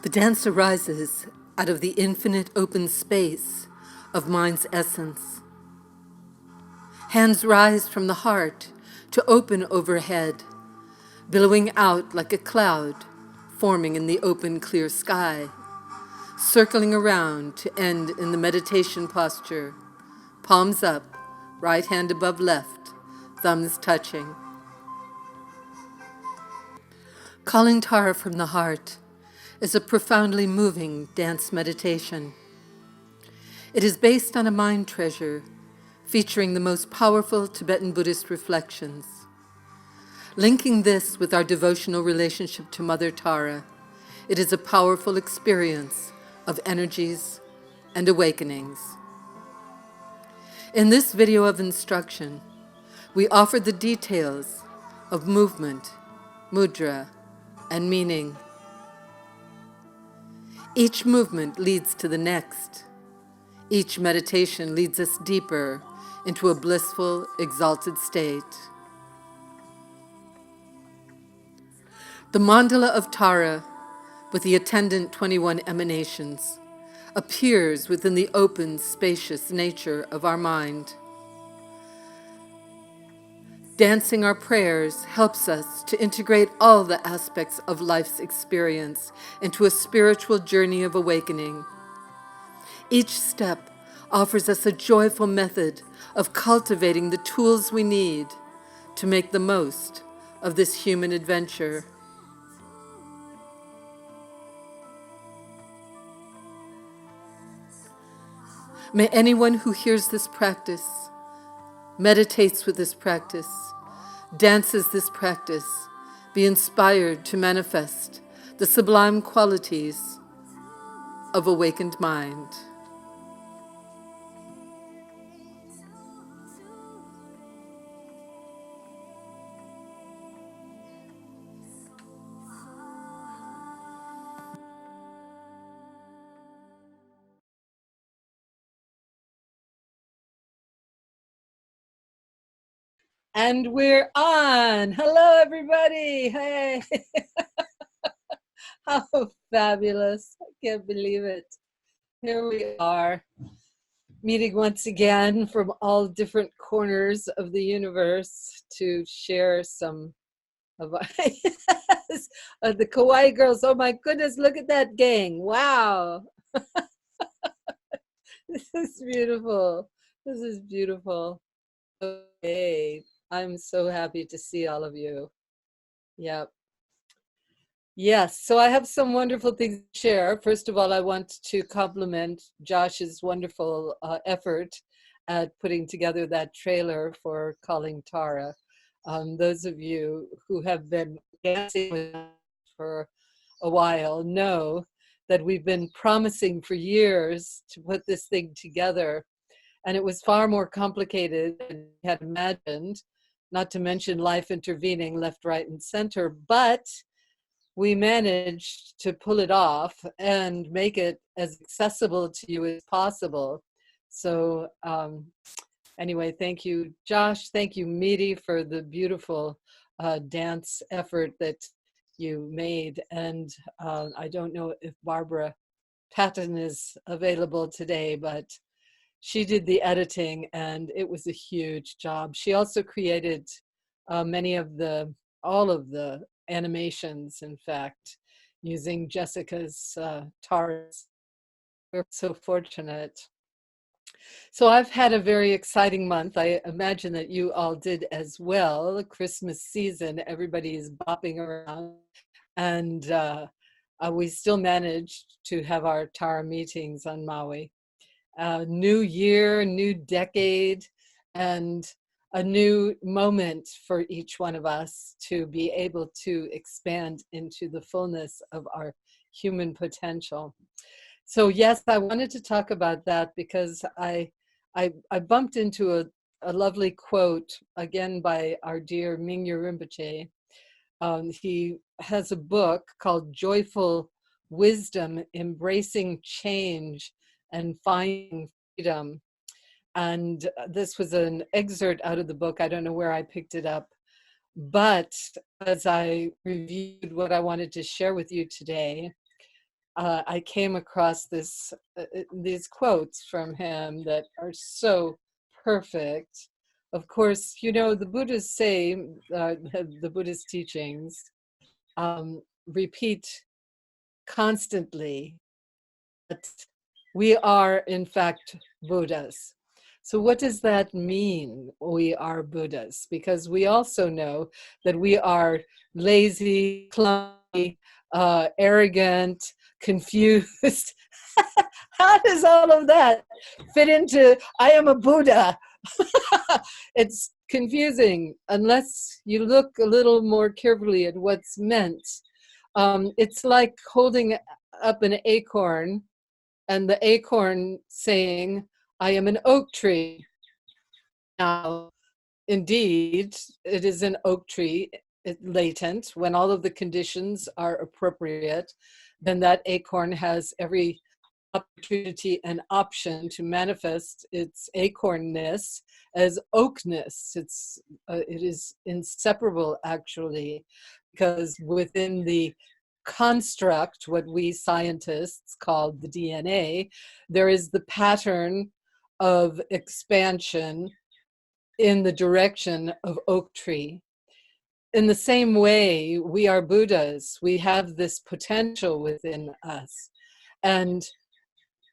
The dance arises out of the infinite open space of mind's essence. Hands rise from the heart to open overhead, billowing out like a cloud forming in the open clear sky, circling around to end in the meditation posture, palms up, right hand above left, thumbs touching. Calling Tara from the heart is a profoundly moving dance meditation. It is based on a mind treasure featuring the most powerful Tibetan Buddhist reflections. Linking this with our devotional relationship to Mother Tara, it is a powerful experience of energies and awakenings. In this video of instruction, we offer the details of movement, mudra, and meaning. Each movement leads to the next. Each meditation leads us deeper into a blissful, exalted state. The mandala of Tara, with the attendant 21 emanations, appears within the open, spacious nature of our mind. Dancing our prayers helps us to integrate all the aspects of life's experience into a spiritual journey of awakening. Each step offers us a joyful method of cultivating the tools we need to make the most of this human adventure. May anyone who hears this practice, meditates with this practice, dances this practice, be inspired to manifest the sublime qualities of awakened mind. And we're on. Hello, everybody. Hey. How fabulous. I can't believe it. Here we are, meeting once again from all different corners of the universe to share some of the Kawaii girls. Oh my goodness, look at that gang. Wow. This is beautiful. This is beautiful. Okay. I'm so happy to see all of you. Yep. Yes, so I have some wonderful things to share. First of all, I want to compliment Josh's wonderful effort at putting together that trailer for Calling Tara. Those of you who have been dancing with us for a while know that we've been promising for years to put this thing together. And it was far more complicated than we had imagined, not to mention life intervening left, right, and center. But we managed to pull it off and make it as accessible to you as possible. So anyway, thank you, Josh. Thank you, Midi, for the beautiful dance effort that you made. And I don't know if Barbara Patton is available today, but she did the editing and it was a huge job. She also created all of the animations, in fact, using Jessica's Tara's. We're so fortunate. So I've had a very exciting month. I imagine that you all did as well. Christmas season, everybody is bopping around. And we still managed to have our Tara meetings on Maui. New year, new decade, and a new moment for each one of us to be able to expand into the fullness of our human potential. So yes, I wanted to talk about that because I bumped into a lovely quote, again by our dear Mingyur Rinpoche. He has a book called Joyful Wisdom, Embracing Change and Finding Freedom. And this was an excerpt out of the book. I don't know where I picked it up. But as I reviewed what I wanted to share with you today, I came across these quotes from him that are so perfect. Of course, you know, the Buddhas say, the Buddhist teachings repeat constantly that we are, in fact, Buddhas. So what does that mean, we are Buddhas? Because we also know that we are lazy, clumsy, arrogant, confused. How does all of that fit into, I am a Buddha? It's confusing unless you look a little more carefully at what's meant. It's like holding up an acorn and the acorn saying, I am an oak tree. Now, indeed, it is an oak tree, latent. When all of the conditions are appropriate, then that acorn has every opportunity and option to manifest its acornness as oakness. It is inseparable, actually, because within the construct, what we scientists call the DNA, there is the pattern of expansion in the direction of oak tree. In the same way, we are Buddhas. We have this potential within us. And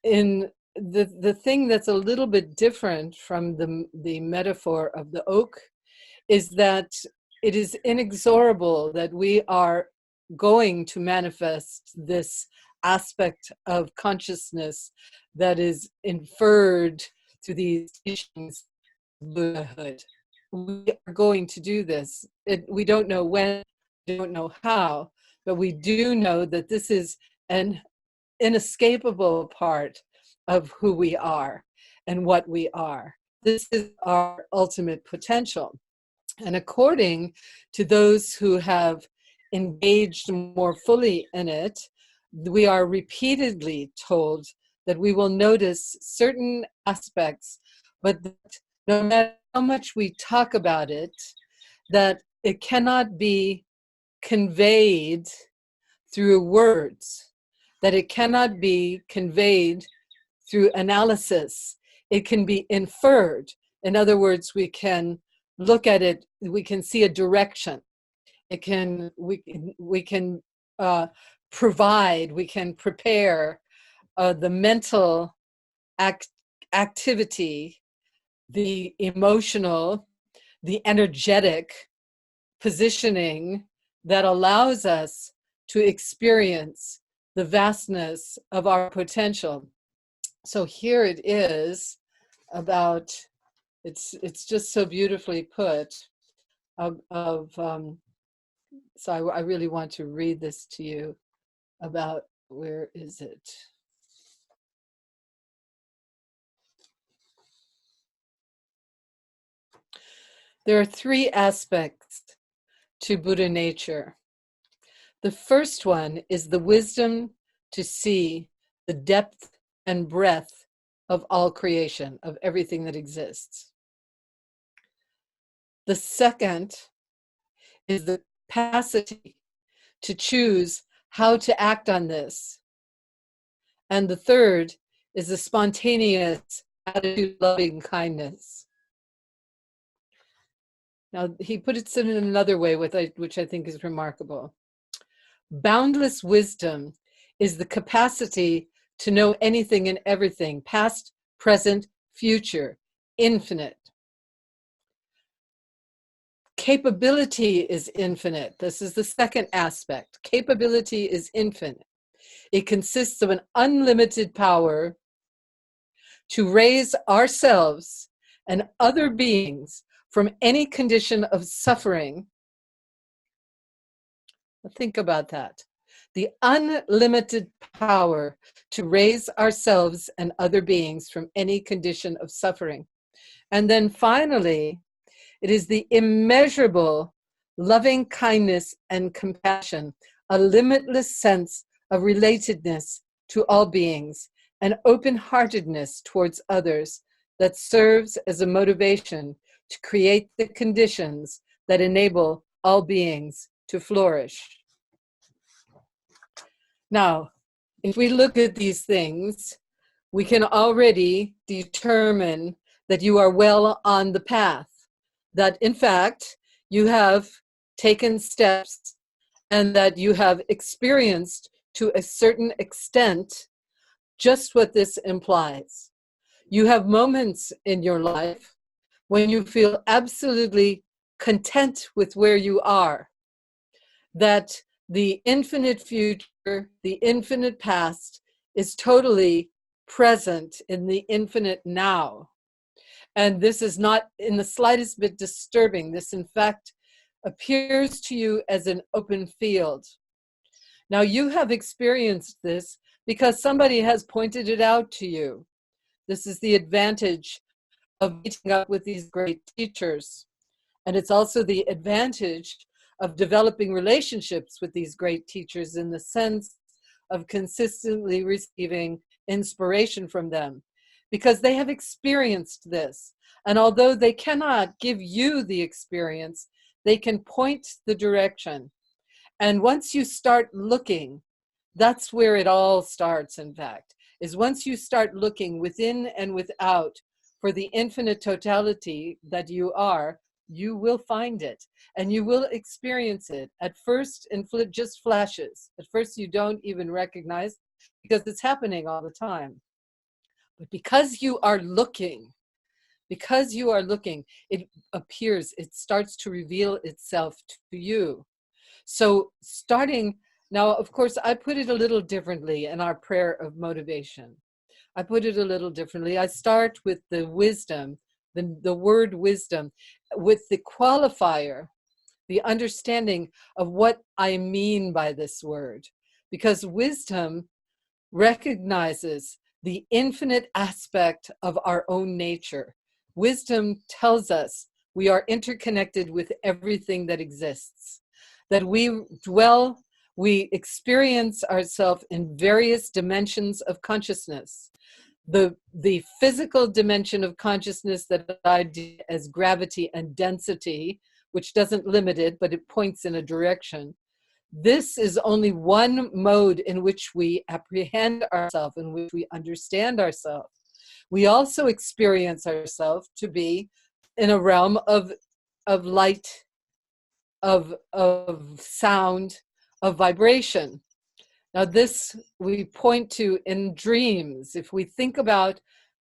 in the thing that's a little bit different from the metaphor of the oak is that it is inexorable that we are going to manifest this aspect of consciousness that is inferred through these teachings of Buddhahood. We are going to do this. We don't know when, we don't know how, but we do know that this is an inescapable part of who we are and what we are. This is our ultimate potential. And according to those who have engaged more fully in it, we are repeatedly told that we will notice certain aspects, but that no matter how much we talk about it, that it cannot be conveyed through words, that it cannot be conveyed through analysis. It can be inferred. In other words, we can look at it, we can see a direction. We can provide, we can prepare the mental activity, the emotional, the energetic positioning that allows us to experience the vastness of our potential. So here it is about, it's just so beautifully put, so I really want to read this to you about, where is it? There are three aspects to Buddha nature. The first one is the wisdom to see the depth and breadth of all creation, of everything that exists. The second is the capacity to choose how to act on this. And the third is the spontaneous attitude of loving kindness. Now, he put it in another way, which I think is remarkable. Boundless wisdom is the capacity to know anything and everything, past, present, future, infinite. Capability is infinite. This is the second aspect. Capability is infinite. It consists of an unlimited power to raise ourselves and other beings from any condition of suffering. Think about that. The unlimited power to raise ourselves and other beings from any condition of suffering. And then finally, it is the immeasurable loving kindness and compassion, a limitless sense of relatedness to all beings, and open-heartedness towards others that serves as a motivation to create the conditions that enable all beings to flourish. Now, if we look at these things, we can already determine that you are well on the path, that in fact, you have taken steps and that you have experienced to a certain extent just what this implies. You have moments in your life when you feel absolutely content with where you are, that the infinite future, the infinite past is totally present in the infinite now. And this is not in the slightest bit disturbing. This, in fact, appears to you as an open field. Now, you have experienced this because somebody has pointed it out to you. This is the advantage of meeting up with these great teachers. And it's also the advantage of developing relationships with these great teachers in the sense of consistently receiving inspiration from them, because they have experienced this. And although they cannot give you the experience, they can point the direction. And once you start looking, that's where it all starts, in fact, is once you start looking within and without for the infinite totality that you are, you will find it and you will experience it. At first, in just flashes. At first, you don't even recognize because it's happening all the time. But because you are looking, it appears, it starts to reveal itself to you. So starting now, of course, I put it a little differently in our prayer of motivation. I put it a little differently. I start with the wisdom, the word wisdom, with the qualifier, the understanding of what I mean by this word. Because wisdom recognizes the infinite aspect of our own nature. Wisdom tells us we are interconnected with everything that exists, that we experience ourselves in various dimensions of consciousness. The physical dimension of consciousness that I do as gravity and density, which doesn't limit it, but it points in a direction. This is only one mode in which we apprehend ourselves, in which we understand ourselves. We also experience ourselves to be in a realm of light, of sound, of vibration. Now this we point to in dreams. If we think about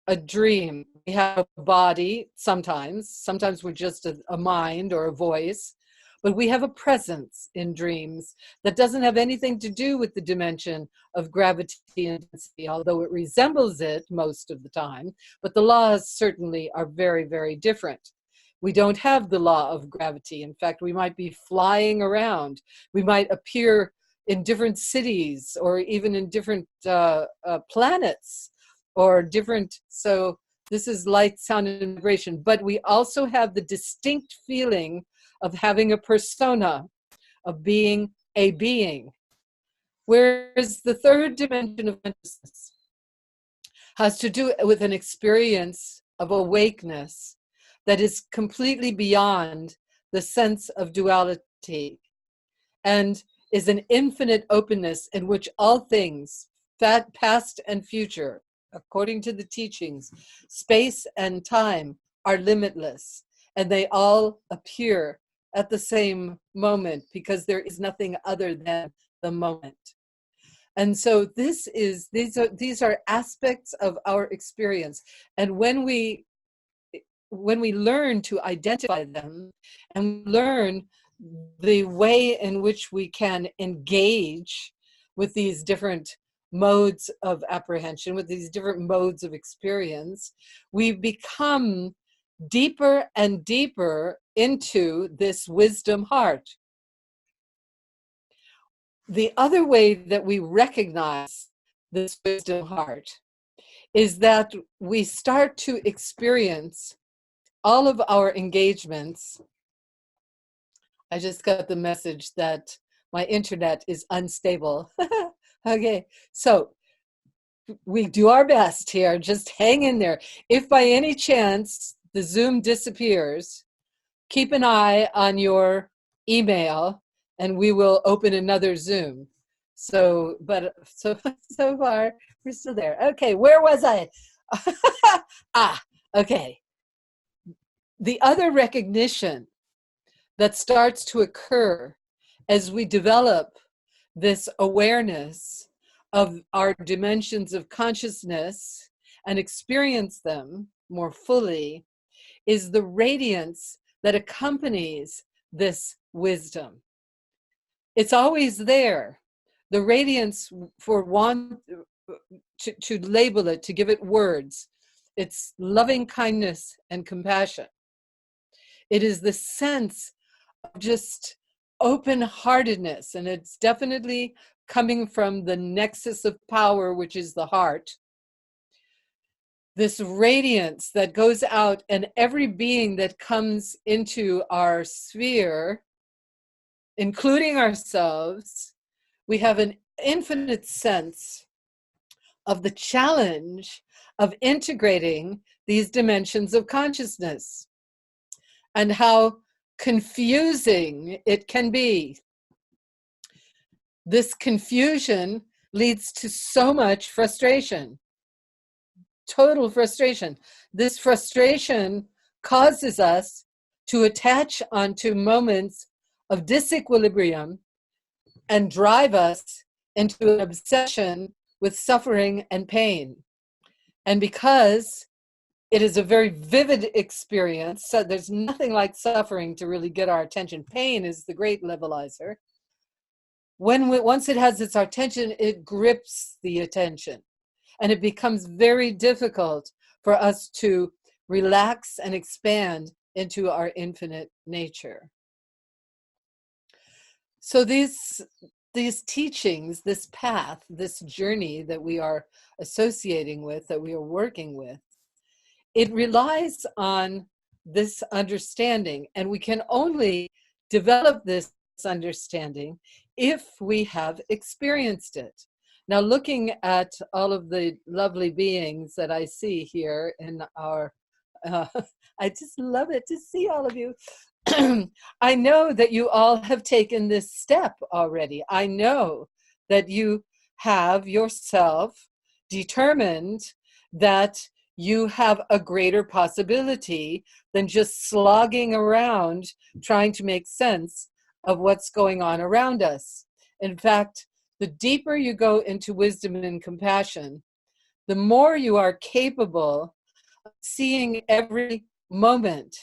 a dream, we have a body sometimes we're just a mind or a voice, but we have a presence in dreams that doesn't have anything to do with the dimension of gravity and density, although it resembles it most of the time, but the laws certainly are very, very different. We don't have the law of gravity. In fact, we might be flying around. We might appear in different cities or even in different planets or different. So this is light, sound, and vibration. But we also have the distinct feeling of having a persona, of being a being. Whereas the third dimension of consciousness has to do with an experience of awakeness that is completely beyond the sense of duality and is an infinite openness in which all things, past and future, according to the teachings, space and time are limitless, and they all appear at the same moment because there is nothing other than the moment. And so these are aspects of our experience. And when we learn to identify them and learn the way in which we can engage with these different modes of apprehension, with these different modes of experience, we become deeper and deeper into this wisdom heart. The other way that we recognize this wisdom heart is that we start to experience all of our engagements. I just got the message that my internet is unstable. Okay, so we do our best here. Just hang in there. If by any chance the Zoom disappears, keep an eye on your email and we will open another Zoom. So, but so so far we're still there. Okay, where was I? Okay. The other recognition that starts to occur as we develop this awareness of our dimensions of consciousness and experience them more fully is the radiance that accompanies this wisdom. It's always there. The radiance, for one, to label it, to give it words, it's loving kindness and compassion. It is the sense of just open-heartedness, and it's definitely coming from the nexus of power, which is the heart. This radiance that goes out, and every being that comes into our sphere, including ourselves, we have an infinite sense of the challenge of integrating these dimensions of consciousness and how confusing it can be. This confusion leads to so much frustration, total frustration. This frustration causes us to attach onto moments of disequilibrium and drive us into an obsession with suffering and pain. And because it is a very vivid experience, so there's nothing like suffering to really get our attention. Pain is the great levelizer. Once it has its attention, it grips the attention. And it becomes very difficult for us to relax and expand into our infinite nature. So these teachings, this path, this journey that we are associating with, that we are working with, it relies on this understanding, and we can only develop this understanding if we have experienced it. Now, looking at all of the lovely beings that I see here in our, I just love it to see all of you. I know that you all have taken this step already. I know that you have yourself determined that you have a greater possibility than just slogging around trying to make sense of what's going on around us. In fact, the deeper you go into wisdom and compassion, the more you are capable of seeing every moment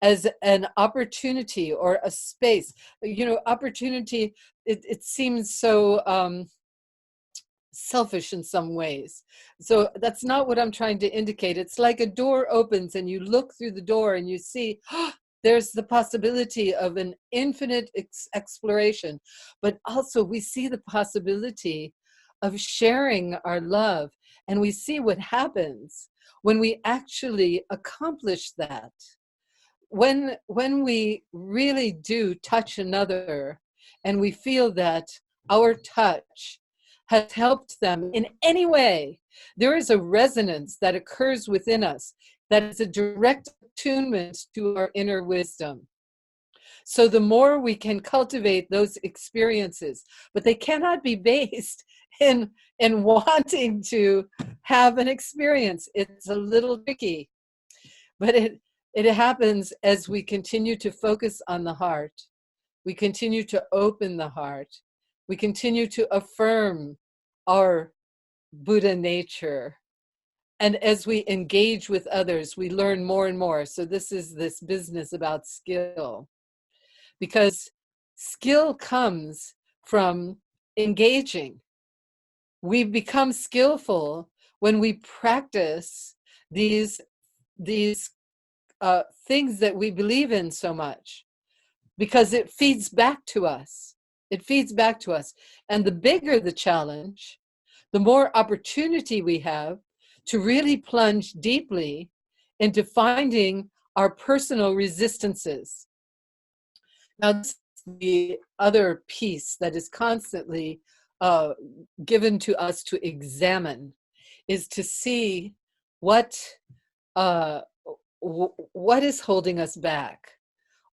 as an opportunity or a space. You know, opportunity, it seems so selfish in some ways. So that's not what I'm trying to indicate. It's like a door opens and you look through the door and you see, oh, there's the possibility of an infinite exploration, but also we see the possibility of sharing our love, and we see what happens when we actually accomplish that. When we really do touch another and we feel that our touch has helped them in any way, there is a resonance that occurs within us that is a direct attunement to our inner wisdom. So the more we can cultivate those experiences, but they cannot be based in wanting to have an experience. It's a little tricky, but it happens as we continue to focus on the heart. We continue to open the heart. We continue to affirm our Buddha nature. And as we engage with others, we learn more and more. So this is this business about skill. Because skill comes from engaging. We become skillful when we practice these things that we believe in so much, because it feeds back to us. It feeds back to us. And the bigger the challenge, the more opportunity we have to really plunge deeply into finding our personal resistances. Now, this is the other piece that is constantly given to us to examine, is to see what is holding us back.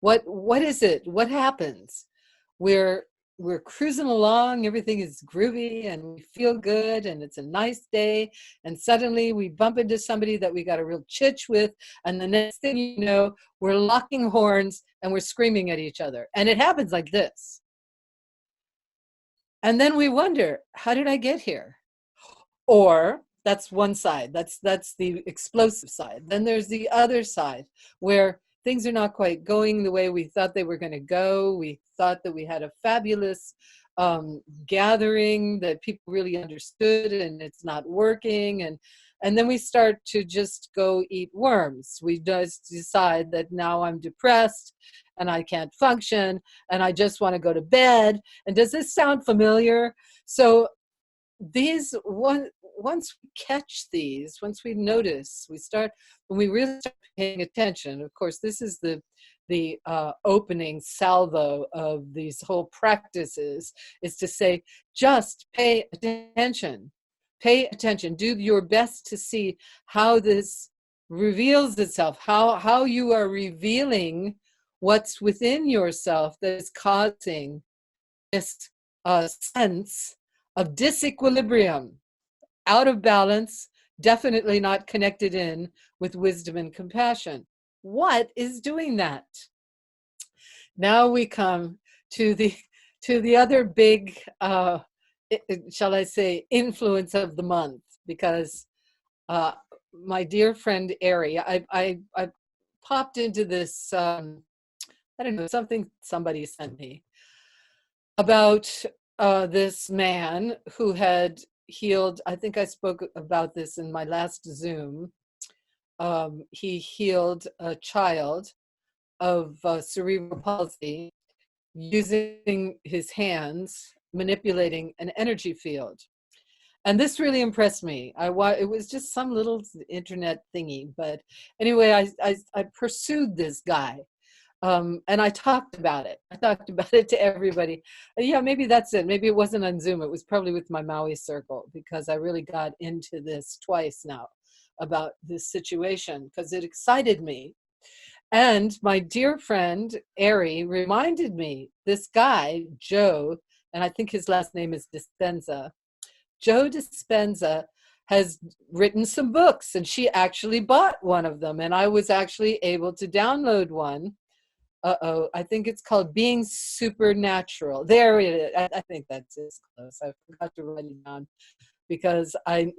What is it? What happens? We're we're cruising along, everything is groovy and we feel good and it's a nice day, and suddenly we bump into somebody that we got a real chitch with, and the next thing you know, we're locking horns and we're screaming at each other. And it happens like this. And then we wonder, how did I get here? Or that's one side, that's the explosive side. Then there's the other side where things are not quite going the way we thought they were going to go. We thought that we had a fabulous gathering that people really understood, and it's not working. And then we start to just go eat worms. We just decide that now I'm depressed and I can't function and I just want to go to bed. And does this sound familiar? So these once we catch these, once we notice, when we really start paying attention. Of course, this is the opening salvo of these whole practices, is to say, just pay attention. Pay attention. Do your best to see how this reveals itself, how you are revealing what's within yourself that is causing this sense of disequilibrium, out of balance, definitely not connected in with wisdom and compassion. What is doing that? Now we come to the other big, shall I say, influence of the month, because my dear friend Ari, I popped into this, I don't know, somebody sent me about this man who had healed. I think I spoke about this in my last Zoom. He healed a child of cerebral palsy using his hands, manipulating an energy field. And this really impressed me. It was just some little internet thingy, but anyway, I pursued this guy. And I talked about it. I talked about it to everybody. Yeah, maybe that's it. Maybe it wasn't on Zoom. It was probably with my Maui circle, because I really got into this twice now about this situation, because it excited me. And my dear friend Ari reminded me, this guy, Joe, and I think his last name is Dispenza. Joe Dispenza has written some books, and she actually bought one of them, and I was actually able to download one. I think it's called Being Supernatural. There it is. I think that's close. I forgot to write it down because I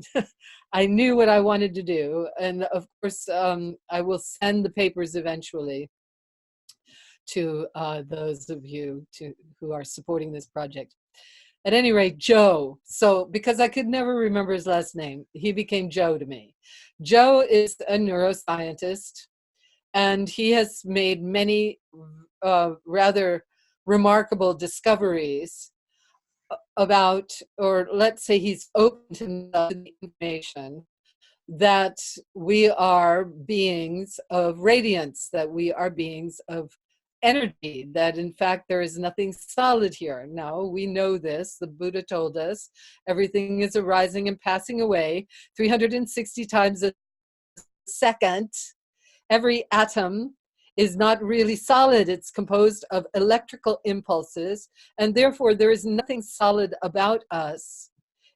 I knew what I wanted to do. And of course, I will send the papers eventually to those of you who are supporting this project. At any rate, Joe. So because I could never remember his last name, he became Joe to me. Joe is a neuroscientist, and he has made many rather remarkable discoveries about, or let's say he's open to the information that we are beings of radiance, that we are beings of energy, that in fact there is nothing solid here. Now we know this. The Buddha told us everything is arising and passing away 360 times a second. Every atom is not really solid. It's composed of electrical impulses, and therefore there is nothing solid about us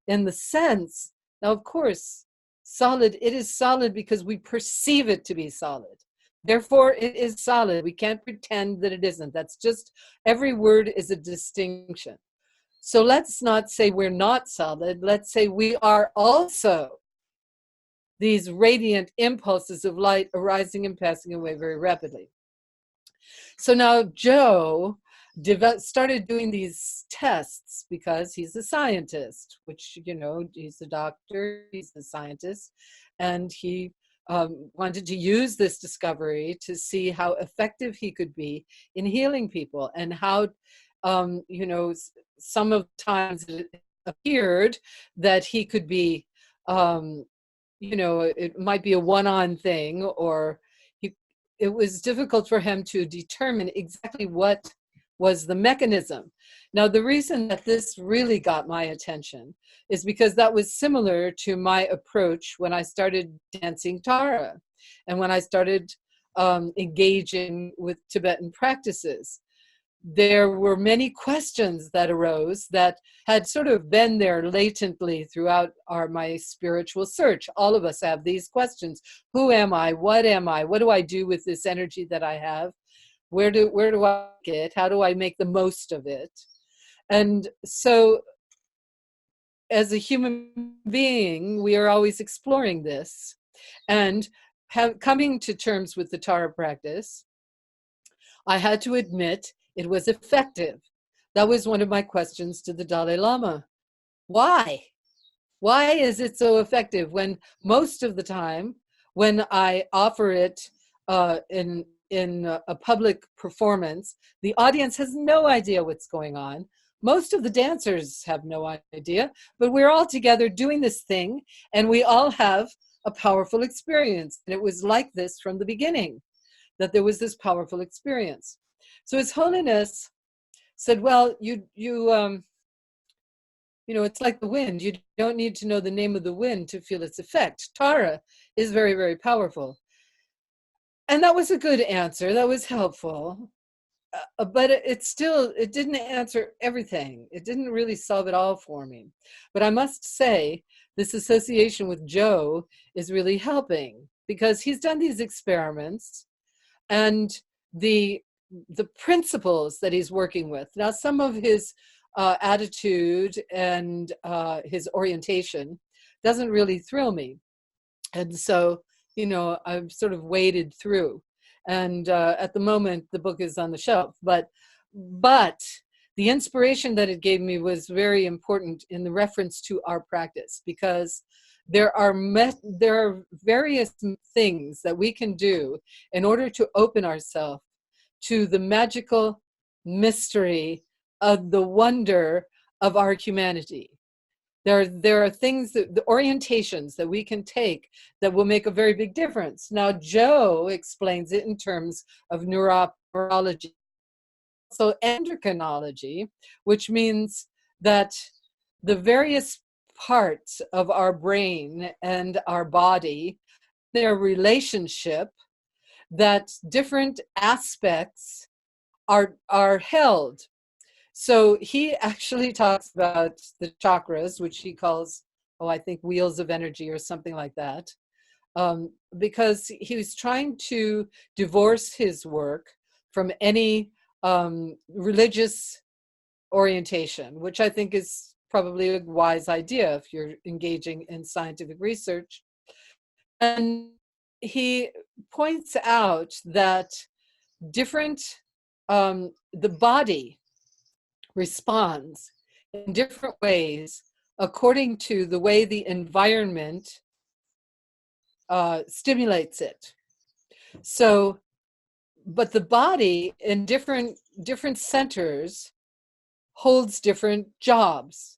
in the sense. Now, of course, solid, it is solid because we perceive it to be solid. Therefore, it is solid. We can't pretend that it isn't. That's just, every word is a distinction. So let's not say we're not solid. Let's say we are also these radiant impulses of light arising and passing away very rapidly. So now Joe started doing these tests because he's a scientist, which, you know, he's a doctor, he's a scientist, and he wanted to use this discovery to see how effective he could be in healing people, and how, you know, some of the times it appeared that he could be, you know, it might be a one-on thing, or it was difficult for him to determine exactly what was the mechanism. Now, the reason that this really got my attention is because that was similar to my approach when I started dancing Tara, and when I started engaging with Tibetan practices. there were many questions that arose that had sort of been there latently throughout my spiritual search. All of us have these questions. Who am I? What am I? What do I do with this energy that I have? Where do I get? How do I make the most of it? And so as a human being, we are always exploring this. And coming to terms with the Tara practice, I had to admit it was effective. That was one of my questions to the Dalai Lama. Why? Why is it so effective when most of the time when I offer it in a public performance, the audience has no idea what's going on. Most of the dancers have no idea, but we're all together doing this thing, and we all have a powerful experience. And it was like this from the beginning, that there was this powerful experience. So His Holiness said, well, it's like the wind. You don't need to know the name of the wind to feel its effect. Tara is very, very powerful. And that was a good answer. That was helpful. But it didn't answer everything. It didn't really solve it all for me. But I must say, this association with Joe is really helping, because he's done these experiments, and the principles that he's working with. Now, some of his attitude and his orientation doesn't really thrill me. And so, I've sort of waded through. And at the moment, the book is on the shelf. But the inspiration that it gave me was very important in the reference to our practice, because there are various things that we can do in order to open ourselves to the magical mystery of the wonder of our humanity. There are things, the orientations that we can take that will make a very big difference. Now, Joe explains it in terms of neurology, so endocrinology, which means that the various parts of our brain and our body, their relationship, that different aspects are held. So he actually talks about the chakras, which he calls, I think wheels of energy or something like that, because he was trying to divorce his work from any religious orientation, which I think is probably a wise idea if you're engaging in scientific research. And he points out that the body responds in different ways according to the way the environment stimulates it. So, but the body in different centers holds different jobs.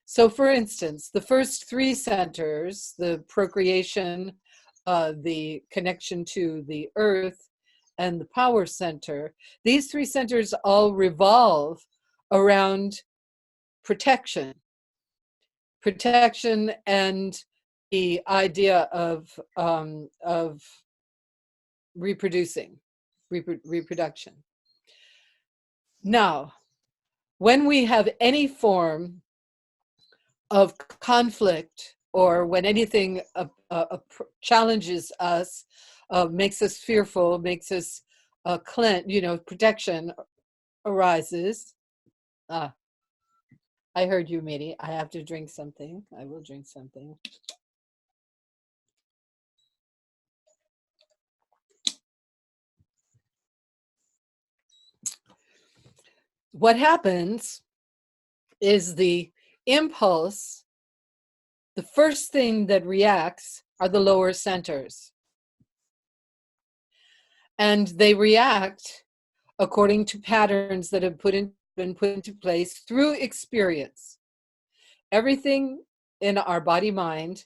So, for instance, the first three centers, the procreation, the connection to the earth, and the power center, these three centers all revolve around protection and the idea of reproduction. Now, when we have any form of conflict, or when anything challenges us, makes us fearful, makes us protection arises. I heard you, Miri. I have to drink something. I will drink something. What happens is the impulse, the first thing that reacts are the lower centers. And they react according to patterns that have been put into place through experience. Everything in our body-mind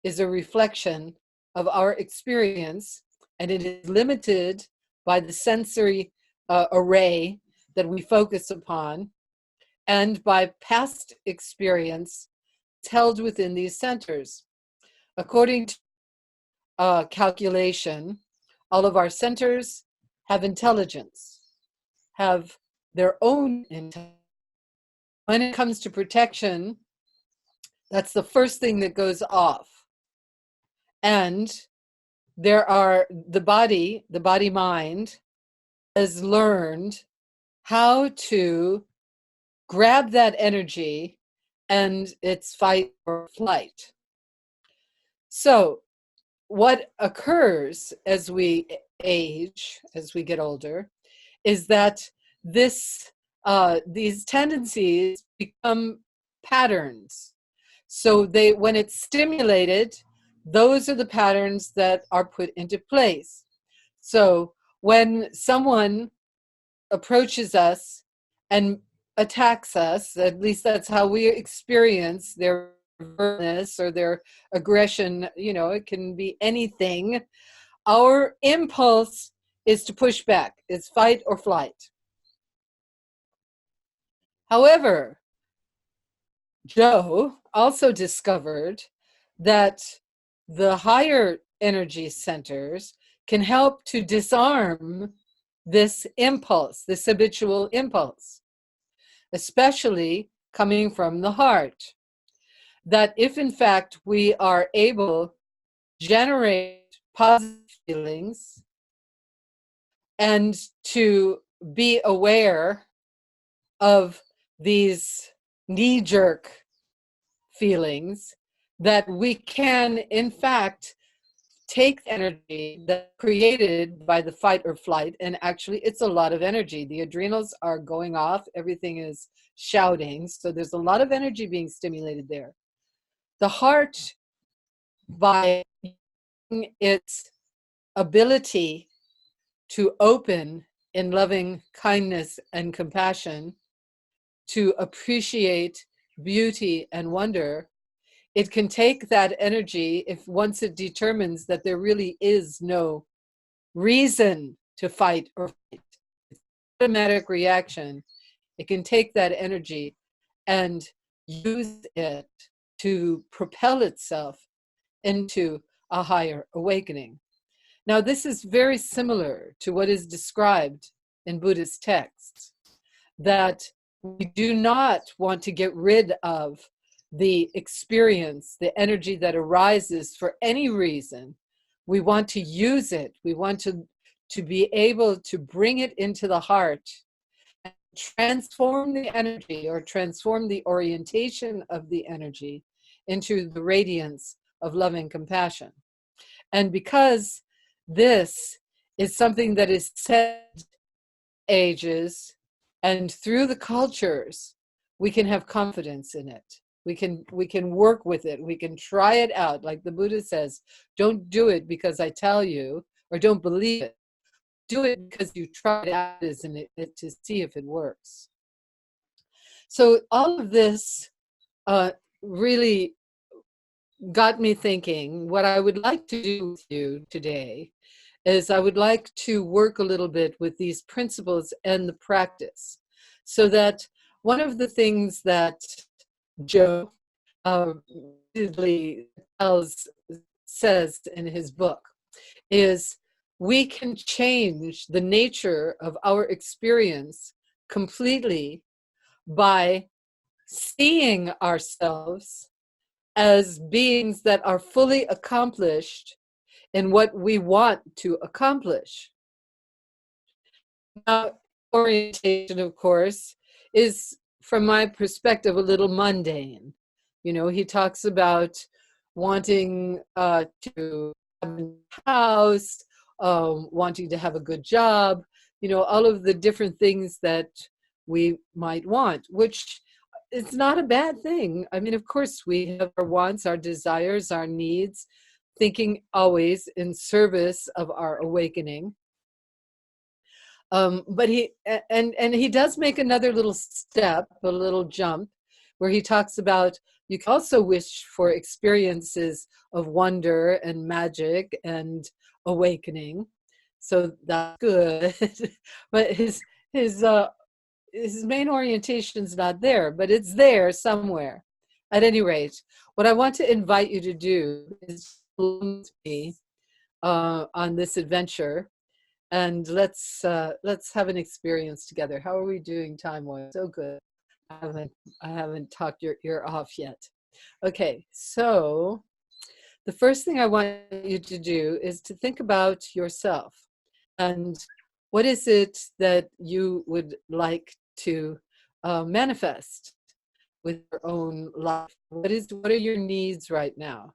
is a reflection of our experience, and it is limited by the sensory array that we focus upon, and by past experience held within these centers. According to calculation, all of our centers have intelligence, have their own intelligence. When it comes to protection, that's the first thing that goes off. And the body mind has learned how to grab that energy, and it's fight or flight. So what occurs as we age, as we get older, is that these tendencies become patterns. So when it's stimulated, those are the patterns that are put into place. So when someone approaches us and attacks us, at least that's how we experience their alertness or their aggression, it can be anything. Our impulse is to push back. It's fight or flight. However, Joe also discovered that the higher energy centers can help to disarm this impulse, this habitual impulse, especially coming from the heart. That if in fact we are able to generate positive feelings and to be aware of these knee-jerk feelings, that we can in fact take the energy that's created by the fight or flight, and actually it's a lot of energy. The adrenals are going off, everything is shouting, so there's a lot of energy being stimulated there. The heart, by its ability to open in loving kindness and compassion, to appreciate beauty and wonder, it can take that energy, if once it determines that there really is no reason to fight or fight, it's an automatic reaction, it can take that energy and use it to propel itself into a higher awakening. Now, this is very similar to what is described in Buddhist texts, that we do not want to get rid of the experience, the energy that arises for any reason. We want to use it. We want to be able to bring it into the heart, and transform the energy, or transform the orientation of the energy into the radiance of loving compassion. And because this is something that is said ages, and through the cultures, we can have confidence in it. We can work with it. We can try it out. Like the Buddha says, don't do it because I tell you, or don't believe it. Do it because you tried it out, isn't it, to see if it works. So all of this really got me thinking. What I would like to do with you today is I would like to work a little bit with these principles and the practice, so that one of the things that Joe repeatedly says in his book is we can change the nature of our experience completely by seeing ourselves as beings that are fully accomplished in what we want to accomplish. Now, orientation, of course, is, from my perspective, a little mundane. He talks about wanting to have a house, wanting to have a good job, all of the different things that we might want, which is not a bad thing. I mean, of course, we have our wants, our desires, our needs, thinking always in service of our awakening. But he does make another little step, a little jump, where he talks about you can also wish for experiences of wonder and magic and awakening. So that's good. But his main orientation is not there, but it's there somewhere. At any rate, what I want to invite you to do is follow me on this adventure, and let's have an experience together. How are we doing time-wise? So good. I haven't talked your ear off yet. Okay, so the first thing I want you to do is to think about yourself and what is it that you would like to manifest with your own life. What are your needs right now?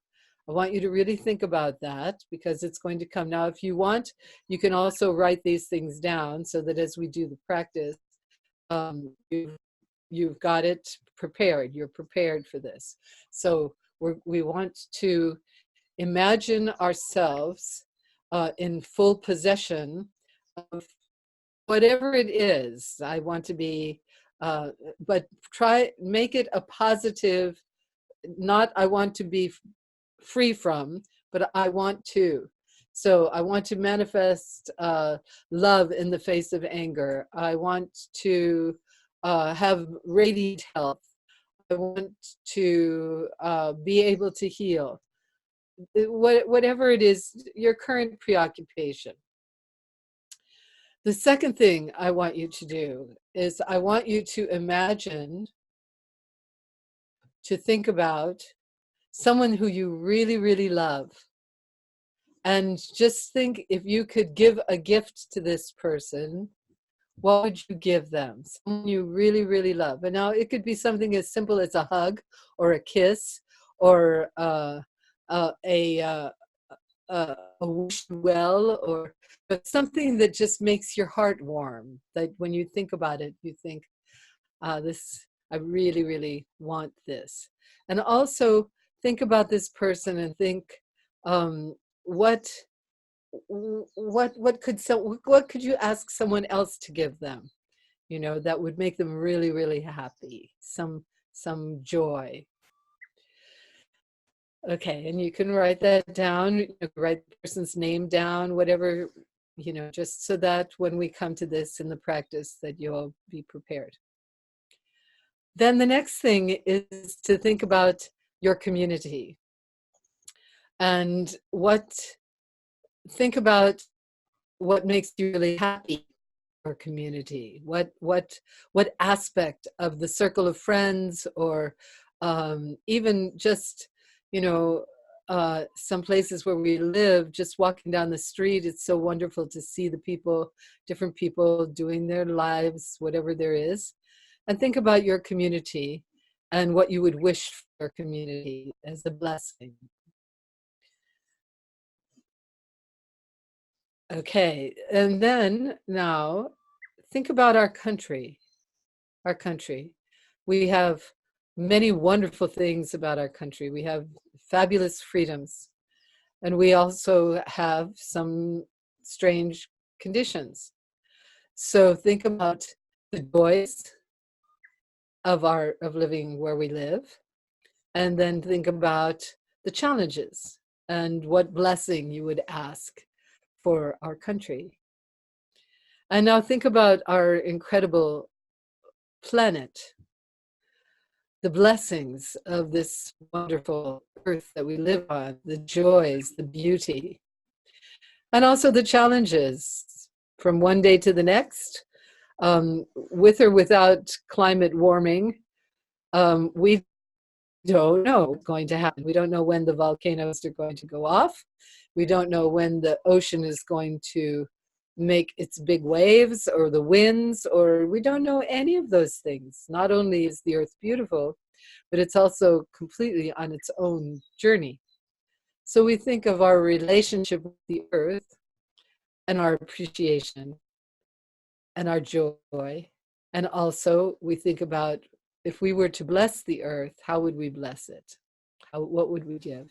I want you to really think about that because it's going to come. Now, if you want, you can also write these things down so that as we do the practice, you've got it prepared. You're prepared for this. So we want to imagine ourselves in full possession of whatever it is. I want to be, but make it a positive, not I want to be free from, but I want to. So I want to manifest love in the face of anger. I want to have radiant health. I want to be able to heal. Whatever it is, your current preoccupation. The second thing I want you to do is I want you to imagine, to think about someone who you really, really love. And just think if you could give a gift to this person, what would you give them? Someone you really, really love. And now it could be something as simple as a hug or a kiss or a wish well, or but something that just makes your heart warm. That when you think about it, you think, this, I really, really want this. And also think about this person and think, what could you ask someone else to give them? You know, that would make them really, really happy. Some joy. Okay, and you can write that down, write the person's name down, whatever, just so that when we come to this in the practice that you'll be prepared. Then the next thing is to think about your community and think about what makes you really happy in your community. What aspect of the circle of friends or even just, some places where we live, just walking down the street, it's so wonderful to see different people doing their lives, whatever there is. And think about your community and what you would wish for your community as a blessing. Okay, and then now think about our country. Our country. We have many wonderful things about our country. We have fabulous freedoms, and we also have some strange conditions. So think about the joys of living where we live, and then think about the challenges and what blessing you would ask for our country. And now think about our incredible planet, the blessings of this wonderful earth that we live on, the joys, the beauty, and also the challenges from one day to the next, with or without climate warming. We don't know what's going to happen. We don't know when the volcanoes are going to go off. We don't know when the ocean is going to make its big waves or the winds, or we don't know any of those things. Not only is the earth beautiful, but it's also completely on its own journey. So we think of our relationship with the earth and our appreciation and our joy. And also we think about, if we were to bless the earth, how would we bless it? What would we give?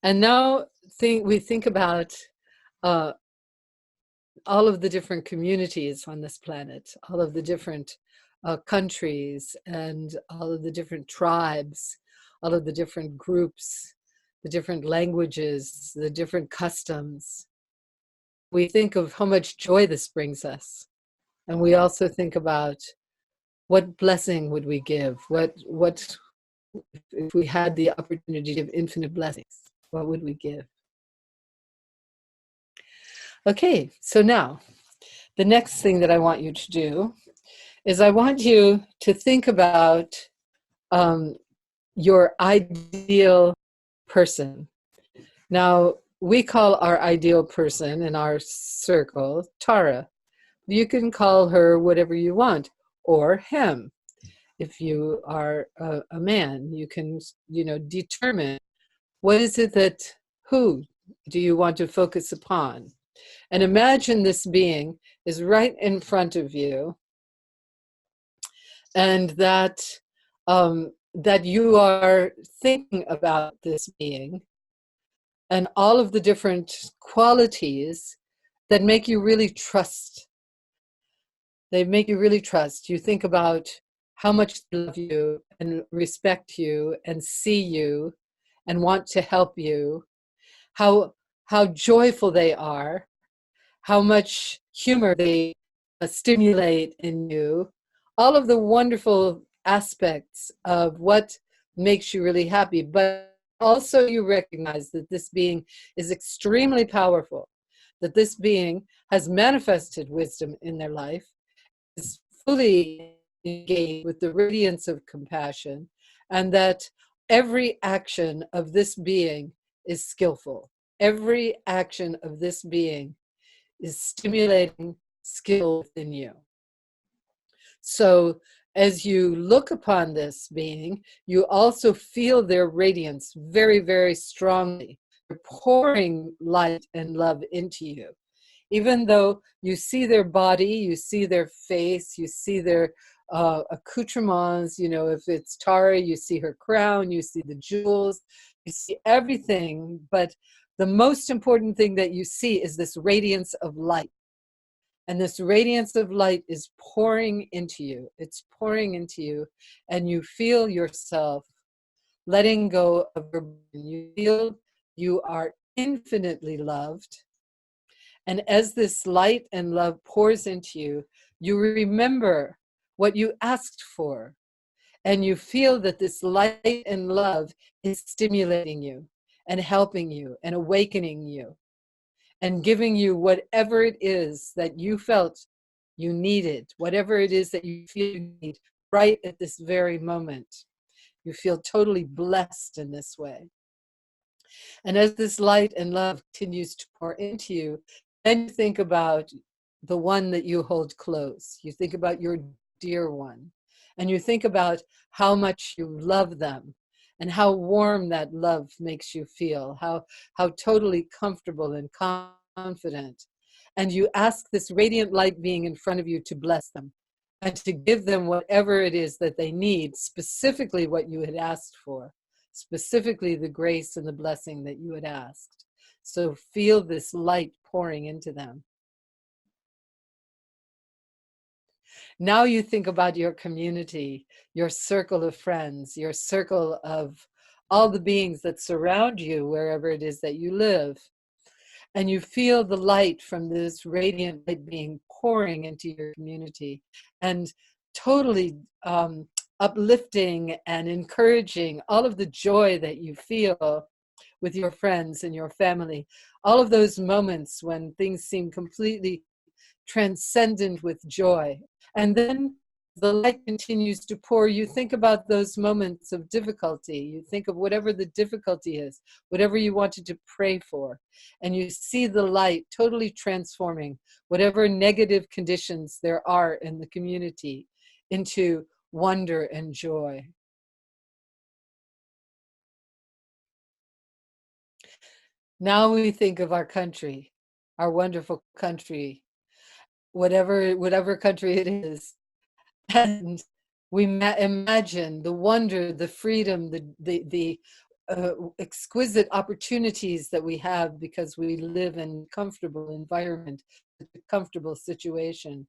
And now we think about all of the different communities on this planet, all of the different countries, and all of the different tribes, all of the different groups, the different languages, the different customs. We think of how much joy this brings us. And we also think about what blessing would we give? What if we had the opportunity to give infinite blessings, what would we give? Okay, so now the next thing that I want you to do is I want you to think about um, your ideal person. Now, we call our ideal person in our circle Tara. You can call her whatever you want, or him. If you are a man, you can, determine what is it that, who do you want to focus upon? And imagine this being is right in front of you, and that you are thinking about this being and all of the different qualities that make you really trust. They make you really trust. You think about how much they love you and respect you and see you and want to help you, how joyful they are, how much humor they stimulate in you, all of the wonderful aspects of what makes you really happy. But also you recognize that this being is extremely powerful, that this being has manifested wisdom in their life, is fully engaged with the radiance of compassion, and that every action of this being is skillful. Every action of this being is stimulating skill within you. So as you look upon this being, you also feel their radiance very, very strongly. They're pouring light and love into you. Even though you see their body, you see their face, you see their accoutrements, if it's Tara, you see her crown, you see the jewels, you see everything. But the most important thing that you see is this radiance of light. And this radiance of light is pouring into you. It's pouring into you, and you feel yourself letting go of your burden. You feel you are infinitely loved. And as this light and love pours into you, you remember what you asked for. And you feel that this light and love is stimulating you and helping you and awakening you and giving you whatever it is that you felt you needed, whatever it is that you feel you need right at this very moment. You feel totally blessed in this way. And as this light and love continues to pour into you, then you think about the one that you hold close. You think about your dear one. And you think about how much you love them and how warm that love makes you feel, how totally comfortable and confident. And you ask this radiant light being in front of you to bless them and to give them whatever it is that they need, specifically what you had asked for, specifically the grace and the blessing that you had asked. So feel this light pouring into them. Now you think about your community, your circle of friends, your circle of all the beings that surround you wherever it is that you live. And you feel the light from this radiant light being pouring into your community and totally uplifting and encouraging all of the joy that you feel with your friends and your family. All of those moments when things seem completely transcendent with joy. And then the light continues to pour. You think about those moments of difficulty. You think of whatever the difficulty is, whatever you wanted to pray for. And you see the light totally transforming whatever negative conditions there are in the community into wonder and joy. Now we think of our country, our wonderful country, whatever country it is. And we imagine the wonder, the freedom, the exquisite opportunities that we have because we live in a comfortable environment, a comfortable situation.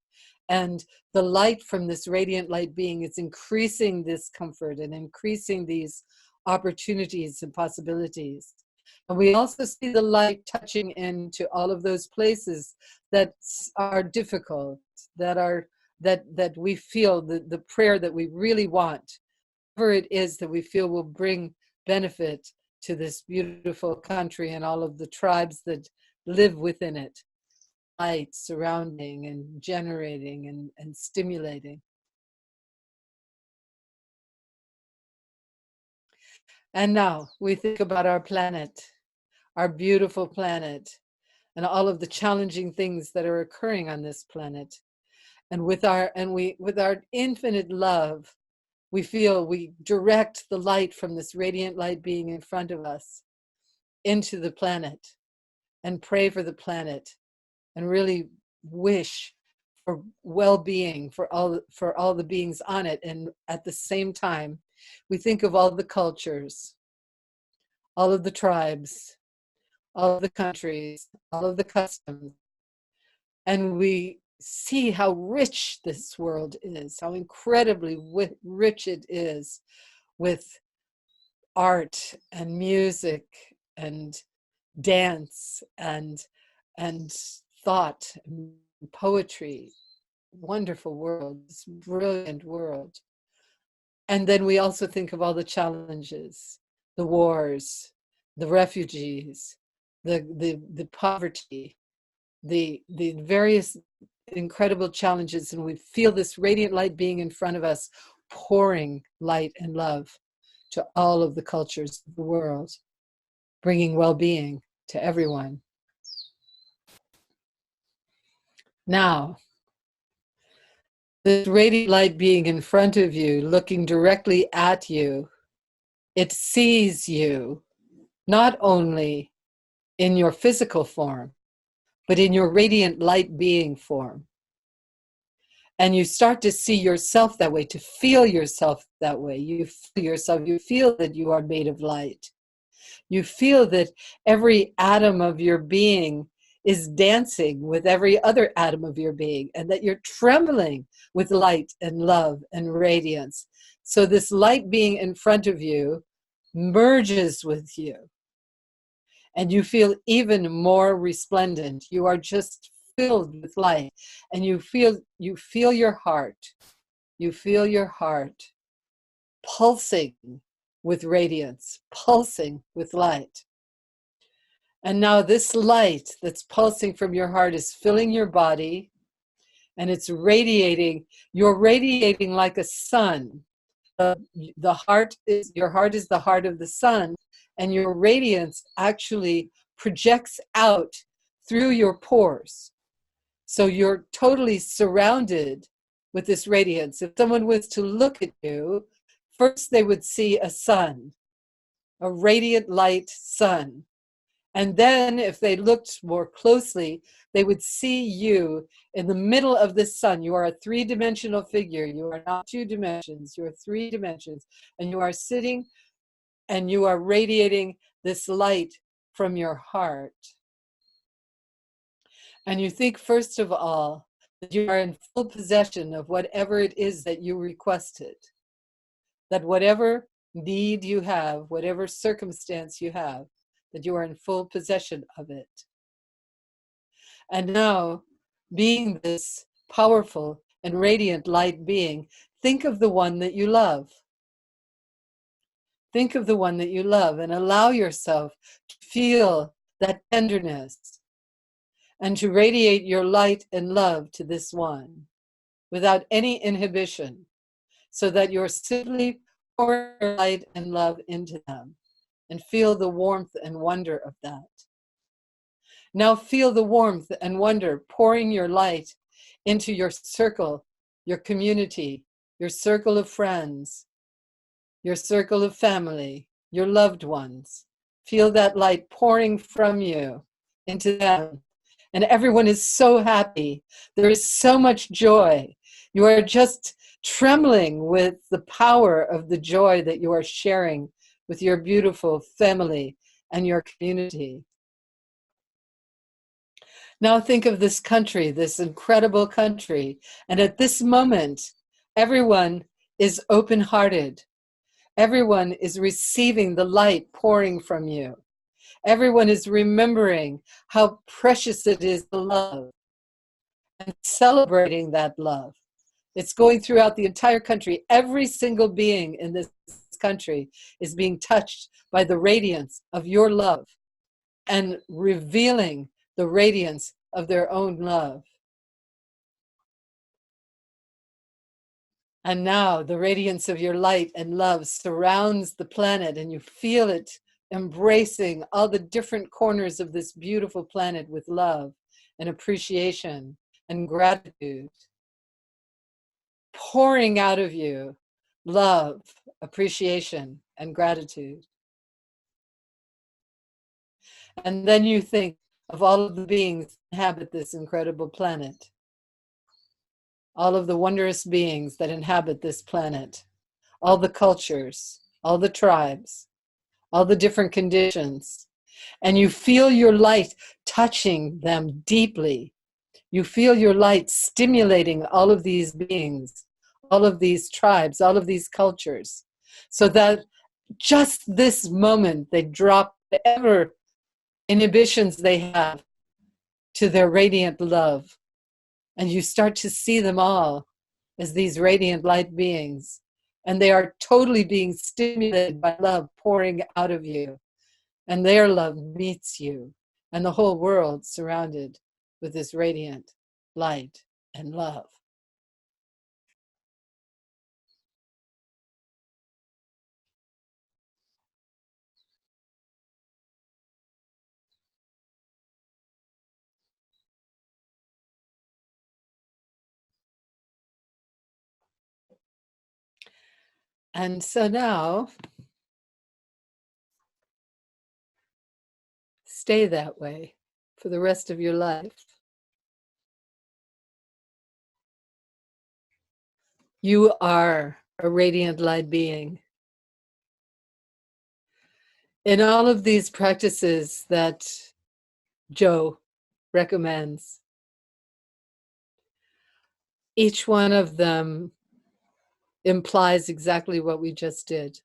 And the light from this radiant light being is increasing this comfort and increasing these opportunities and possibilities. And we also see the light touching into all of those places that are difficult, that we feel the prayer that we really want, whatever it is that we feel will bring benefit to this beautiful country and all of the tribes that live within it. light surrounding and generating and stimulating. And now we think about our planet, our beautiful planet, and all of the challenging things that are occurring on this planet. And with our infinite love, we feel we direct the light from this radiant light being in front of us into the planet and pray for the planet and really wish for well-being for all the beings on it. And at the same time, we think of all the cultures, all of the tribes, all of the countries, all of the customs, and we see how rich this world is, how incredibly rich it is with art and music and dance and thought and poetry. Wonderful world, this brilliant world. And then we also think of all the challenges, the wars, the refugees, the poverty, the various incredible challenges, and we feel this radiant light being in front of us, pouring light and love to all of the cultures of the world, bringing well-being to everyone. Now, this radiant light being in front of you, looking directly at you, it sees you not only in your physical form, but in your radiant light being form. And you start to see yourself that way, to feel yourself that way. You feel yourself, you feel that you are made of light. You feel that every atom of your being is dancing with every other atom of your being, and that you're trembling with light and love and radiance. So this light being in front of you merges with you, and you feel even more resplendent. You are just filled with light, and you feel your heart. You feel your heart pulsing with radiance, pulsing with light. And now this light that's pulsing from your heart is filling your body, and it's radiating. You're radiating like a sun. Your heart is the heart of the sun, and your radiance actually projects out through your pores. So you're totally surrounded with this radiance. If someone was to look at you, first they would see a sun, a radiant light sun. And then if they looked more closely, they would see you in the middle of the sun. You are a three-dimensional figure. You are not 2 dimensions. You are 3 dimensions. And you are sitting and you are radiating this light from your heart. And you think, first of all, that you are in full possession of whatever it is that you requested. That whatever need you have, whatever circumstance you have, that you are in full possession of it. And now, being this powerful and radiant light being, think of the one that you love. Think of the one that you love and allow yourself to feel that tenderness and to radiate your light and love to this one without any inhibition, so that you're simply pouring your light and love into them and feel the warmth and wonder of that. Now feel the warmth and wonder pouring your light into your circle, your community, your circle of friends, your circle of family, your loved ones. Feel that light pouring from you into them. And everyone is so happy. There is so much joy. You are just trembling with the power of the joy that you are sharing with your beautiful family and your community. Now think of this country, this incredible country. And at this moment, everyone is open-hearted. Everyone is receiving the light pouring from you. Everyone is remembering how precious it is to love and celebrating that love. It's going throughout the entire country. Every single being in this country is being touched by the radiance of your love and revealing the radiance of their own love. And now the radiance of your light and love surrounds the planet, and you feel it embracing all the different corners of this beautiful planet with love and appreciation and gratitude. Pouring out of you love, appreciation, and gratitude. And then you think of all of the beings that inhabit this incredible planet. All of the wondrous beings that inhabit this planet. All the cultures, all the tribes, all the different conditions. And you feel your light touching them deeply. You feel your light stimulating all of these beings, all of these tribes, all of these cultures, so that just this moment they drop whatever inhibitions they have to their radiant love. And you start to see them all as these radiant light beings. And they are totally being stimulated by love pouring out of you. And their love meets you. And the whole world surrounded with this radiant light and love. And so now, stay that way for the rest of your life. You are a radiant light being. In all of these practices that Joe recommends, each one of them implies exactly what we just did.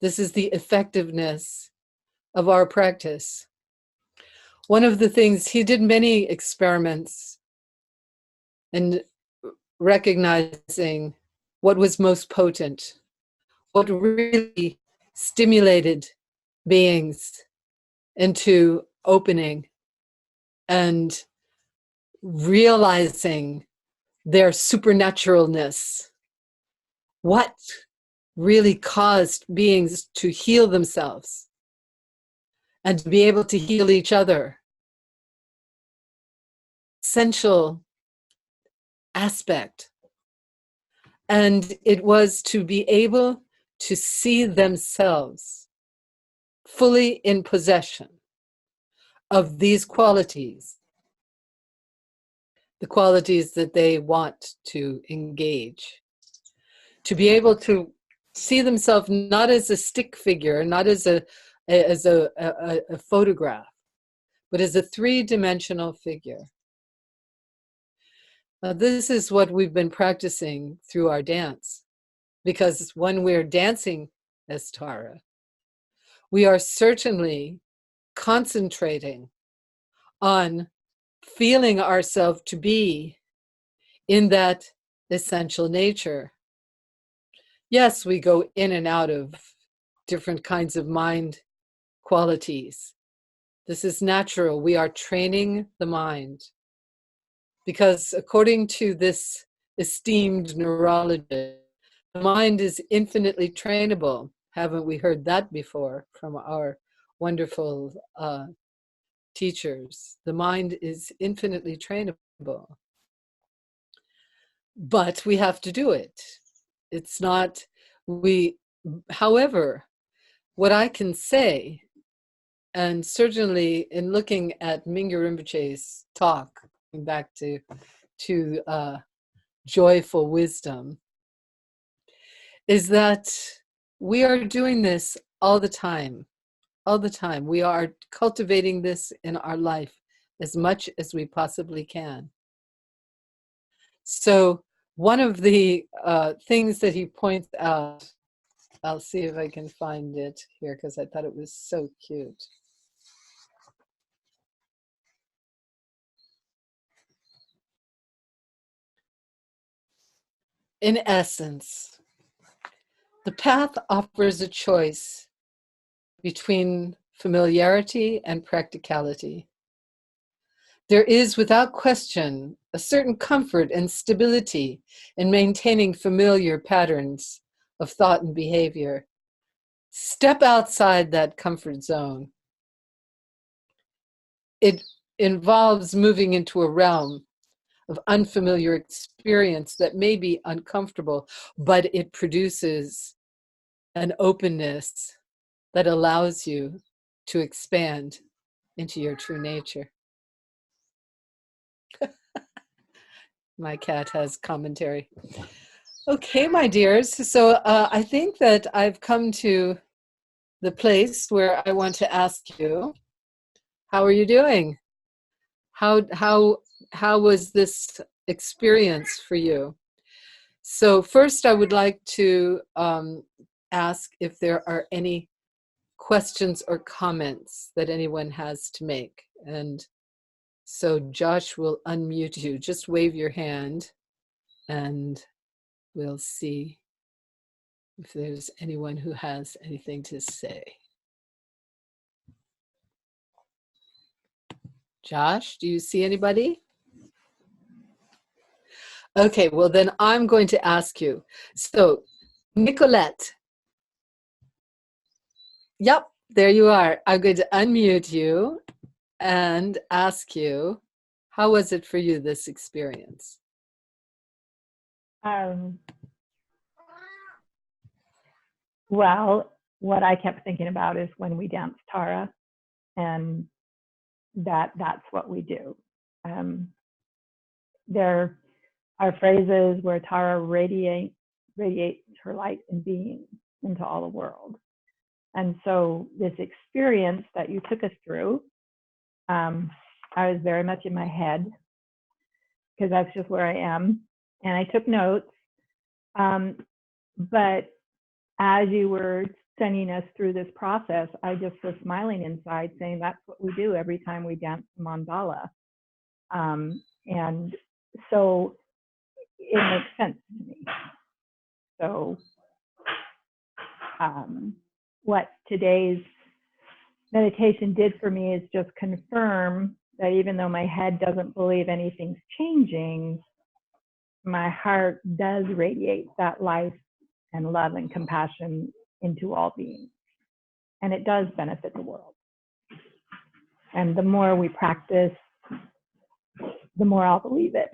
This is the effectiveness of our practice. One of the things, he did many experiments in recognizing what was most potent, what really stimulated beings into opening and realizing their supernaturalness. What really caused beings to heal themselves and to be able to heal each other. Essential aspect. And it was to be able to see themselves fully in possession of these qualities, the qualities that they want to engage, to be able to see themselves not as a stick figure, not as a photograph, but as a three-dimensional figure. Now, this is what we've been practicing through our dance, because when we're dancing as Tara, we are certainly concentrating on feeling ourselves to be in that essential nature. Yes, we go in and out of different kinds of mind qualities. This is natural. We are training the mind. Because according to this esteemed neurologist, the mind is infinitely trainable. Haven't we heard that before from our wonderful teachers? The mind is infinitely trainable. But we have to do it. It's not, however, what I can say, and certainly in looking at Mingyur Rinpoche's talk, back to joyful wisdom, is that we are doing this all the time. All the time. We are cultivating this in our life as much as we possibly can. So one of the things that he points out, I'll see if I can find it here because I thought it was so cute. In essence, the path offers a choice between familiarity and practicality. There is, without question, a certain comfort and stability in maintaining familiar patterns of thought and behavior. Step outside that comfort zone. It involves moving into a realm of unfamiliar experience that may be uncomfortable, but it produces an openness that allows you to expand into your true nature. My cat has commentary. Okay, my dears. So I think that I've come to the place where I want to ask you, how are you doing? How was this experience for you? So first, I would like to ask if there are any questions or comments that anyone has to make. And so Josh will unmute you. Just wave your hand and we'll see if there's anyone who has anything to say. Josh, do you see anybody? Okay, well then I'm going to ask you. So, Nicolette. Yep, there you are. I'm going to unmute you and ask you, how was it for you, this experience? Well, what I kept thinking about is when we dance Tara, and that's what we do. There are phrases where Tara radiates her light and being into all the world. And so this experience that you took us through, I was very much in my head because that's just where I am. And I took notes. But as you were sending us through this process, I just was smiling inside saying that's what we do every time we dance the mandala. And so it makes sense to me. So what today's meditation did for me is just confirm that even though my head doesn't believe anything's changing, my heart does radiate that life and love and compassion into all beings. And it does benefit the world. And the more we practice, the more I'll believe it.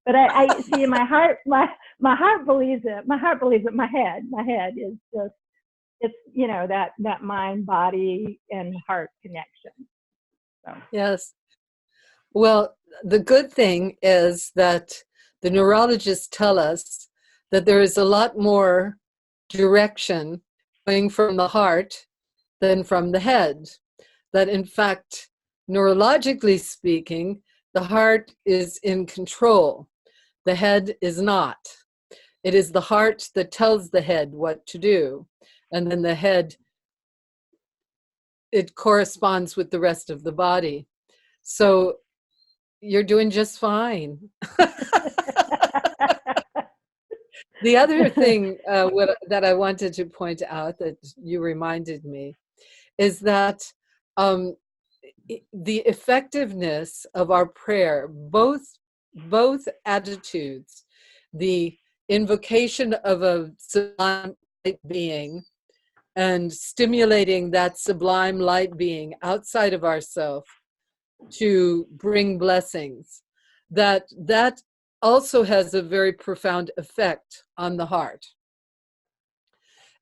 But I see in my heart, my heart believes it. My heart believes it. My head is just, it's, you know, that mind, body, and heart connection. So. Yes. Well, the good thing is that the neurologists tell us that there is a lot more direction coming from the heart than from the head. That in fact, neurologically speaking, the heart is in control. The head is not. It is the heart that tells the head what to do. And then the head, it corresponds with the rest of the body. So you're doing just fine. The other thing that I wanted to point out that you reminded me is that the effectiveness of our prayer, both attitudes, the invocation of a sublime light being and stimulating that sublime light being outside of ourselves to bring blessings, that also has a very profound effect on the heart.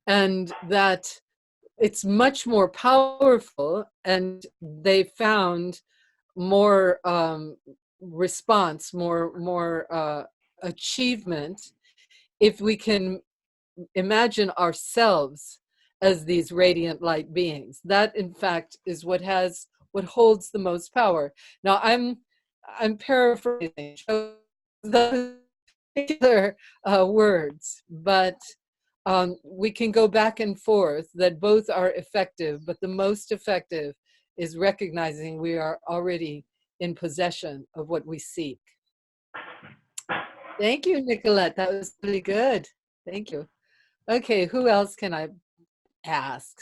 And that it's much more powerful, and they found more response, more achievement if we can imagine ourselves as these radiant light beings. That in fact is what holds the most power. Now I'm paraphrasing the particular words, but we can go back and forth that both are effective, but the most effective is recognizing we are already in possession of what we seek. Thank you, Nicolette. That was really good. Thank you. Okay, who else can I ask?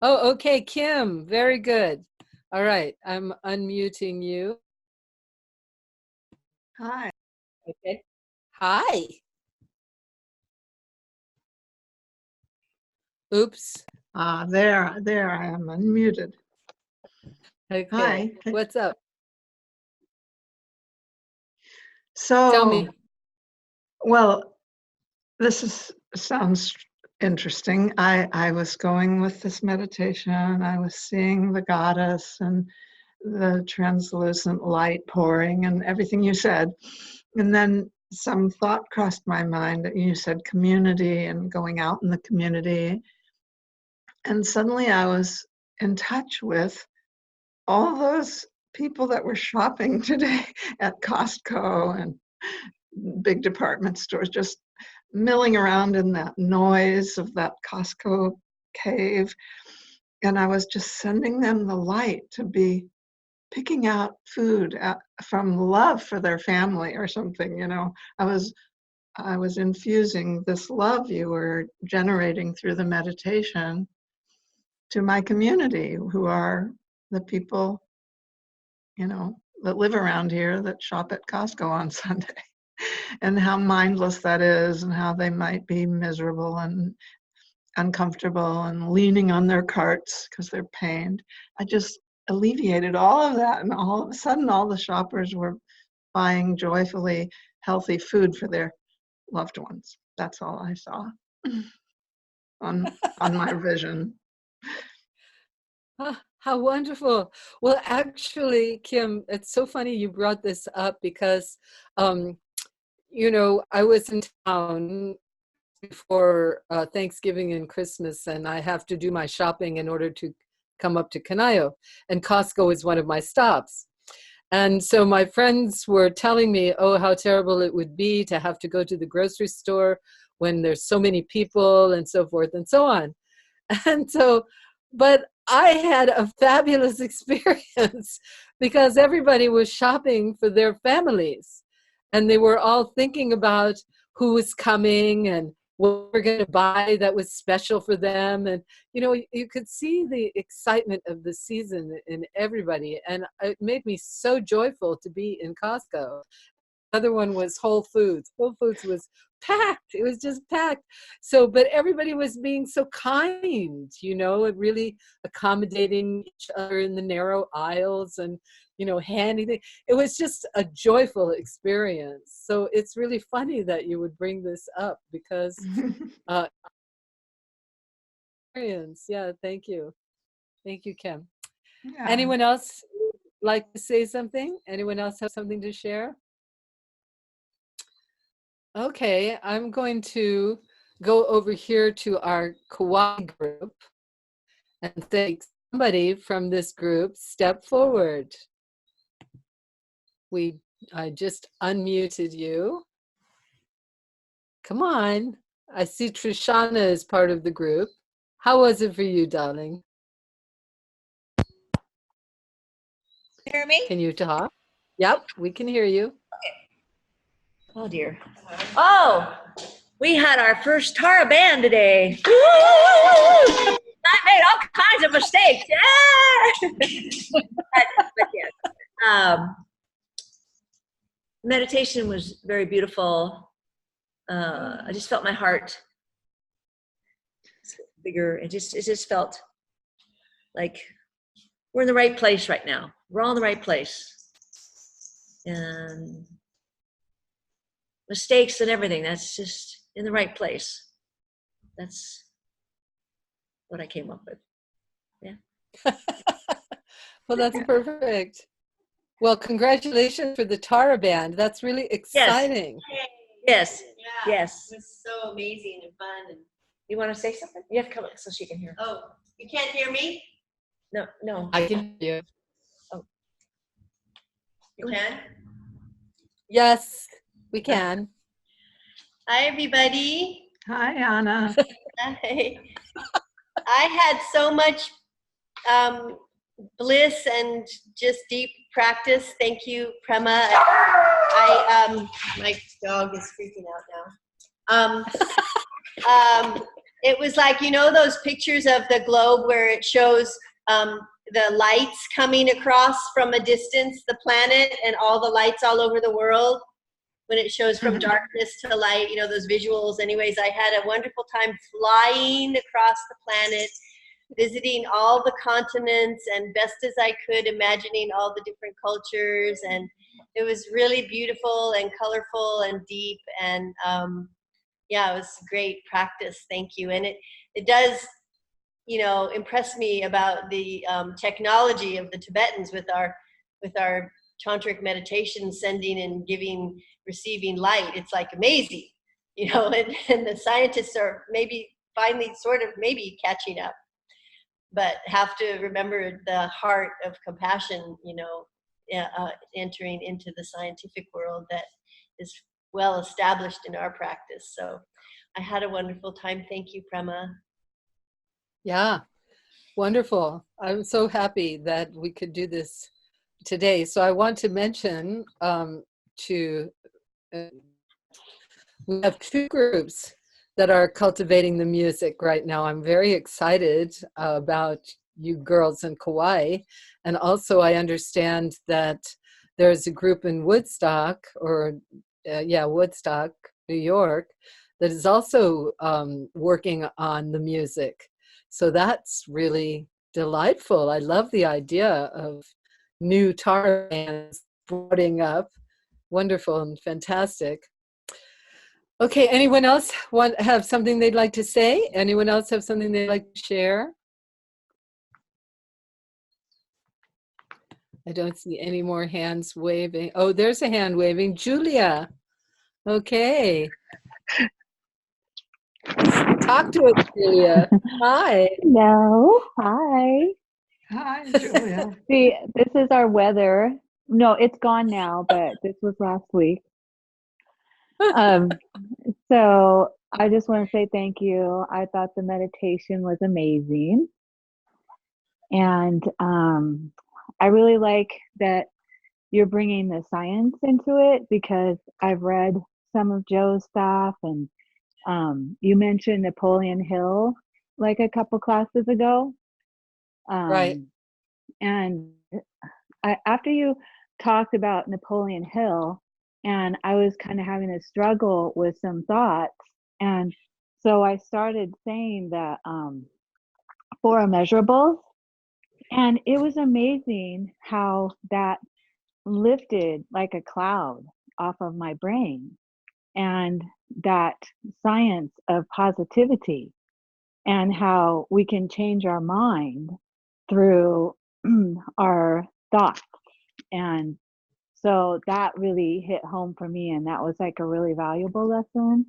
Oh, okay, Kim. Very good. All right, I'm unmuting you. Hi. Okay. Hi. Oops. There I am unmuted. Okay. Hi. What's up? So, Tell me. well, sounds interesting. I was going with this meditation. I was seeing the goddess and the translucent light pouring and everything you said. And then some thought crossed my mind that you said community and going out in the community. And suddenly I was in touch with all those people that were shopping today at Costco and big department stores, just milling around in that noise of that Costco cave. And I was just sending them the light to be picking out food from love for their family or something, you know. I was infusing this love you were generating through the meditation to my community, who are the people, you know, that live around here that shop at Costco on Sunday, and how mindless that is, and how they might be miserable and uncomfortable and leaning on their carts because they're pained. I just alleviated all of that, and all of a sudden all the shoppers were buying joyfully healthy food for their loved ones. That's all I saw on my vision. How wonderful. Well, actually, Kim, it's so funny you brought this up because, you know, I was in town before Thanksgiving and Christmas, and I have to do my shopping in order to come up to Canayo. And Costco is one of my stops. And so my friends were telling me, oh, how terrible it would be to have to go to the grocery store when there's so many people and so forth and so on. And so, but I had a fabulous experience because everybody was shopping for their families and they were all thinking about who was coming and what we're going to buy that was special for them. And, you know, you could see the excitement of the season in everybody. And it made me so joyful to be in Costco. Other one was Whole Foods. Whole Foods was packed. It was just packed. So, but everybody was being so kind, you know, and really accommodating each other in the narrow aisles and, you know, handing things. It was just a joyful experience. So it's really funny that you would bring this up because experience. Yeah, thank you. Thank you, Kim. Yeah. Anyone else like to say something? Anyone else have something to share? Okay, I'm going to go over here to our Kauai group and thank somebody from this group step forward. I just unmuted you. Come on. I see Trishana is part of the group. How was it for you, darling? Hear me? Can you talk? Yep, we can hear you. Okay. Oh dear. Oh, we had our first Tara band today. I made all kinds of mistakes. Yeah. but yeah. Meditation was very beautiful. I just felt my heart bigger. It just felt like we're in the right place right now. We're all in the right place. And mistakes and everything, that's just in the right place. That's what I came up with. Yeah. Well, that's perfect. Well, congratulations for the Tara band. That's really exciting. Yes. Yeah. Yes. It was so amazing and fun. And You want to say something? You have to come so she can hear. oh, you can't hear me? No. I can hear you. You can? Yes, we can. Hi, everybody. Hi, Anna. Hi. I had so much bliss and just deep practice. Thank you, Prema. My dog is freaking out now. It was like, you know, those pictures of the globe where it shows the lights coming across from a distance, the planet, and all the lights all over the world, when it shows from darkness to light, you know, those visuals. Anyways, I had a wonderful time flying across the planet, visiting all the continents, and best as I could, imagining all the different cultures. And it was really beautiful and colorful and deep. And yeah, it was great practice. Thank you. And it does, you know, impress me about the technology of the Tibetans with our tantric meditation, sending and giving, receiving light. It's like amazing, you know, and the scientists are maybe finally sort of maybe catching up, but have to remember the heart of compassion, you know, entering into the scientific world that is well established in our practice. So I had a wonderful time. Thank you, Prema. Yeah, wonderful. I'm so happy that we could do this today. So I want to mention we have 2 groups that are cultivating the music right now. I'm very excited about you girls in Kauai. And also I understand that there's a group in Woodstock, Woodstock, New York, that is also working on the music. So that's really delightful. I love the idea of new Tara bands sprouting up. Wonderful and fantastic. Okay, anyone else have something they'd like to say? Anyone else have something they'd like to share? I don't see any more hands waving. Oh, there's a hand waving. Julia. Okay. Talk to us, Julia. Hi. Hello. Hi. Hi, Julia. See, this is our weather. No, it's gone now, but this was last week. So I just want to say thank you. I thought the meditation was amazing. And I really like that you're bringing the science into it, because I've read some of Joe's stuff, and you mentioned Napoleon Hill like a couple classes ago. Right. And after you talked about Napoleon Hill, and I was kind of having a struggle with some thoughts, and so I started saying that 4 immeasurables, and it was amazing how that lifted like a cloud off of my brain, and that science of positivity, and how we can change our mind through our thoughts. And so that really hit home for me, and that was like a really valuable lesson,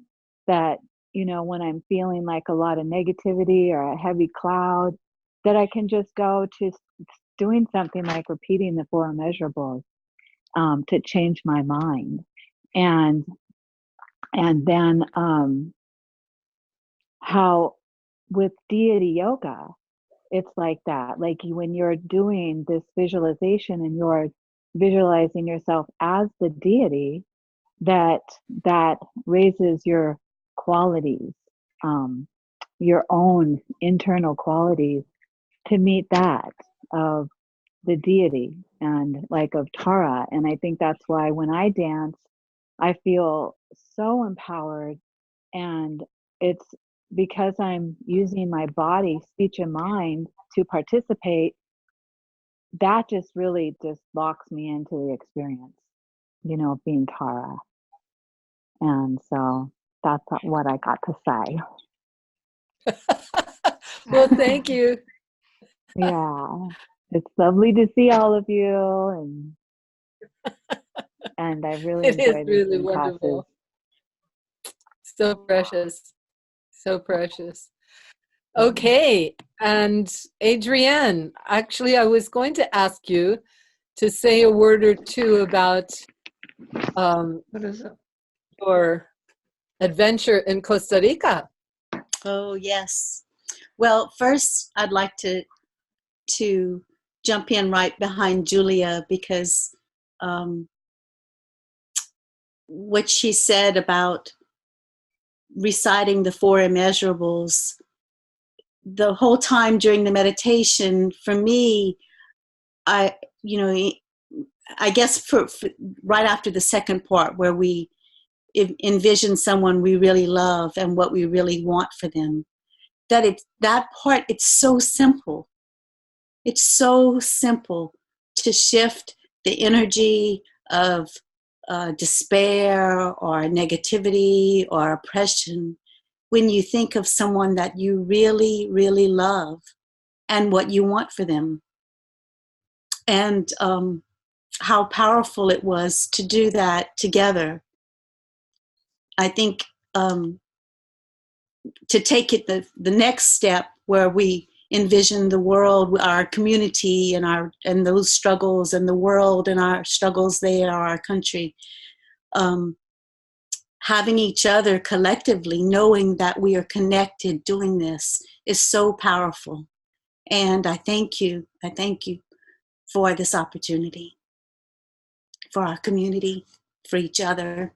that, you know, when I'm feeling like a lot of negativity or a heavy cloud, that I can just go to doing something like repeating the 4 immeasurables to change my mind. And then how with deity yoga, it's like that. Like when you're doing this visualization and you're visualizing yourself as the deity, that raises your qualities, your own internal qualities, to meet that of the deity and like of Tara. And I think that's why when I dance, I feel so empowered, and it's because I'm using my body, speech, and mind to participate. That just really just locks me into the experience, you know, of being Tara. And so that's what I got to say. Well, thank you. Yeah, it's lovely to see all of you, and I really It is enjoyed these really classes. wonderful. So precious. So precious. Okay, and Adrienne, actually, I was going to ask you to say a word or 2 about What is it? your adventure in Costa Rica. Oh, yes. Well, first, I'd like to jump in right behind Julia, because what she said about reciting the 4 immeasurables, the whole time during the meditation, for me, I, you know, I guess for right after the second part where we envision someone we really love and what we really want for them, that part, it's so simple. It's so simple to shift the energy of despair or negativity or oppression when you think of someone that you really, really love and what you want for them. And how powerful it was to do that together. I think to take it the next step where we envision the world, our community and those struggles, and the world and our struggles there, our country, having each other collectively, knowing that we are connected doing this is so powerful. And I thank you for this opportunity, for our community, for each other,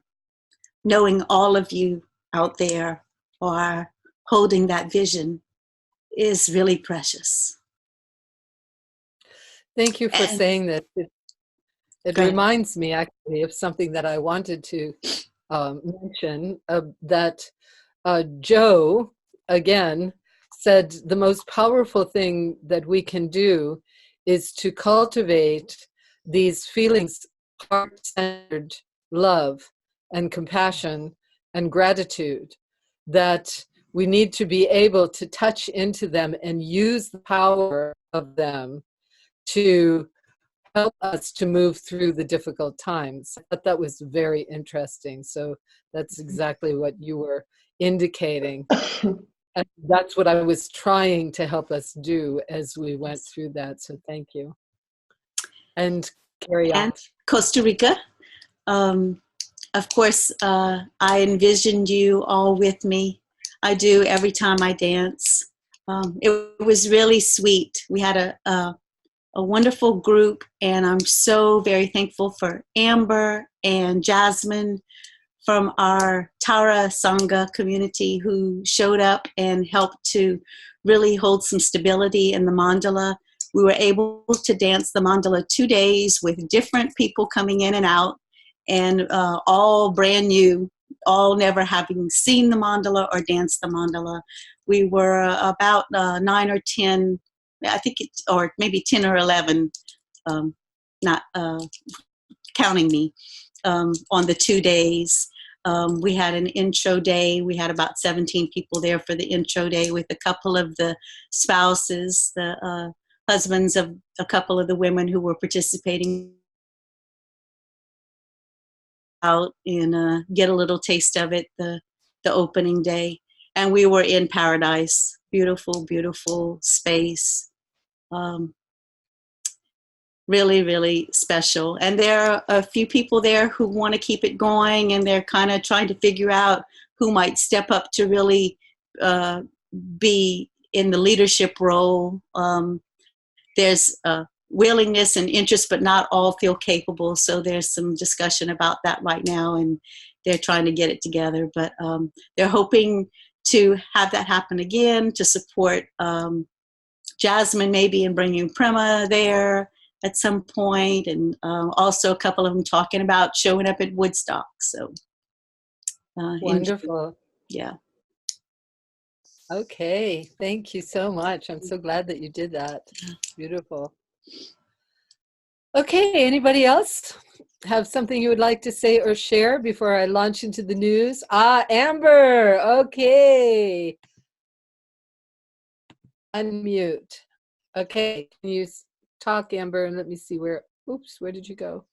knowing all of you out there are holding that vision is really precious. Thank you for And saying that. It go ahead. reminds me actually of something that I wanted to mention, that Joe, again, said the most powerful thing that we can do is to cultivate these feelings, heart-centered love and compassion and gratitude, that we need to be able to touch into them and use the power of them to help us to move through the difficult times. I thought that was very interesting. So that's exactly what you were indicating. And that's what I was trying to help us do as we went through that. So thank you. And carry on. And Costa Rica. Of course, I envisioned you all with me. I do every time I dance. It was really sweet. We had a wonderful group, and I'm so very thankful for Amber and Jasmine from our Tara Sangha community who showed up and helped to really hold some stability in the mandala. We were able to dance the mandala 2 days with different people coming in and out, and all brand new, all never having seen the mandala or danced the mandala. We were about 9 or 10, I think it's, or maybe 10 or 11, not counting me, on the 2 days. We had an intro day. We had about 17 people there for the intro day with a couple of the spouses, the husbands of a couple of the women who were participating out and get a little taste of it the opening day. And we were in paradise. Beautiful, beautiful space. Really, really special. And there are a few people there who want to keep it going, and they're kind of trying to figure out who might step up to really be in the leadership role. There's willingness and interest, but not all feel capable. So there's some discussion about that right now, and they're trying to get it together. But they're hoping to have that happen again, to support Jasmine maybe in bringing Prema there at some point, and also a couple of them talking about showing up at Woodstock. So Wonderful. Yeah. Okay, thank you so much. I'm so glad that you did that. Beautiful. Okay, anybody else have something you would like to say or share before I launch into the news? Amber, okay. Unmute. Okay, can you talk, Amber, and let me see where, oops, where did you go?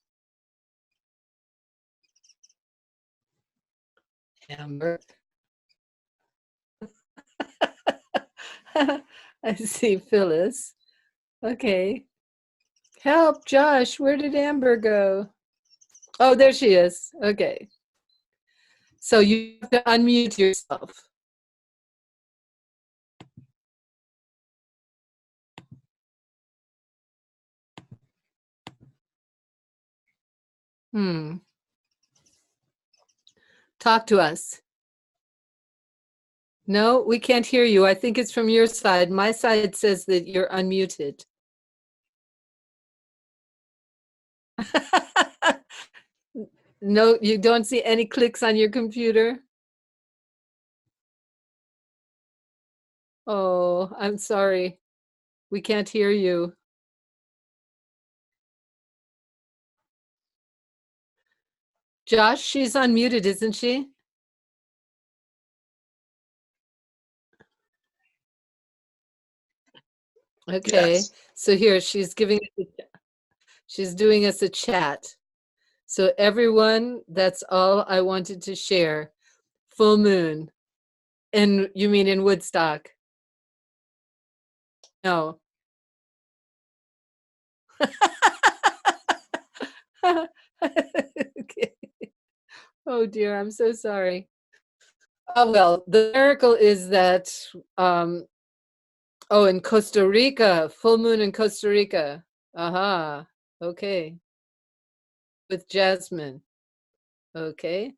Amber. I see Phyllis. Okay. Help, Josh, where did Amber go? Oh, there she is. Okay. So you have to unmute yourself. Talk to us. No, we can't hear you. I think it's from your side. My side says that you're unmuted. No, you don't see any clicks on your computer? Oh, I'm sorry. We can't hear you. Josh, she's unmuted, isn't she? Okay. Yes. So here she's she's doing us a chat. So everyone, that's all I wanted to share. Full moon. And you mean in Woodstock? No. Okay. Oh dear, I'm so sorry. Oh well, the miracle is that oh, in Costa Rica, full moon in Costa Rica. Aha. Okay. With Jasmine. Okay.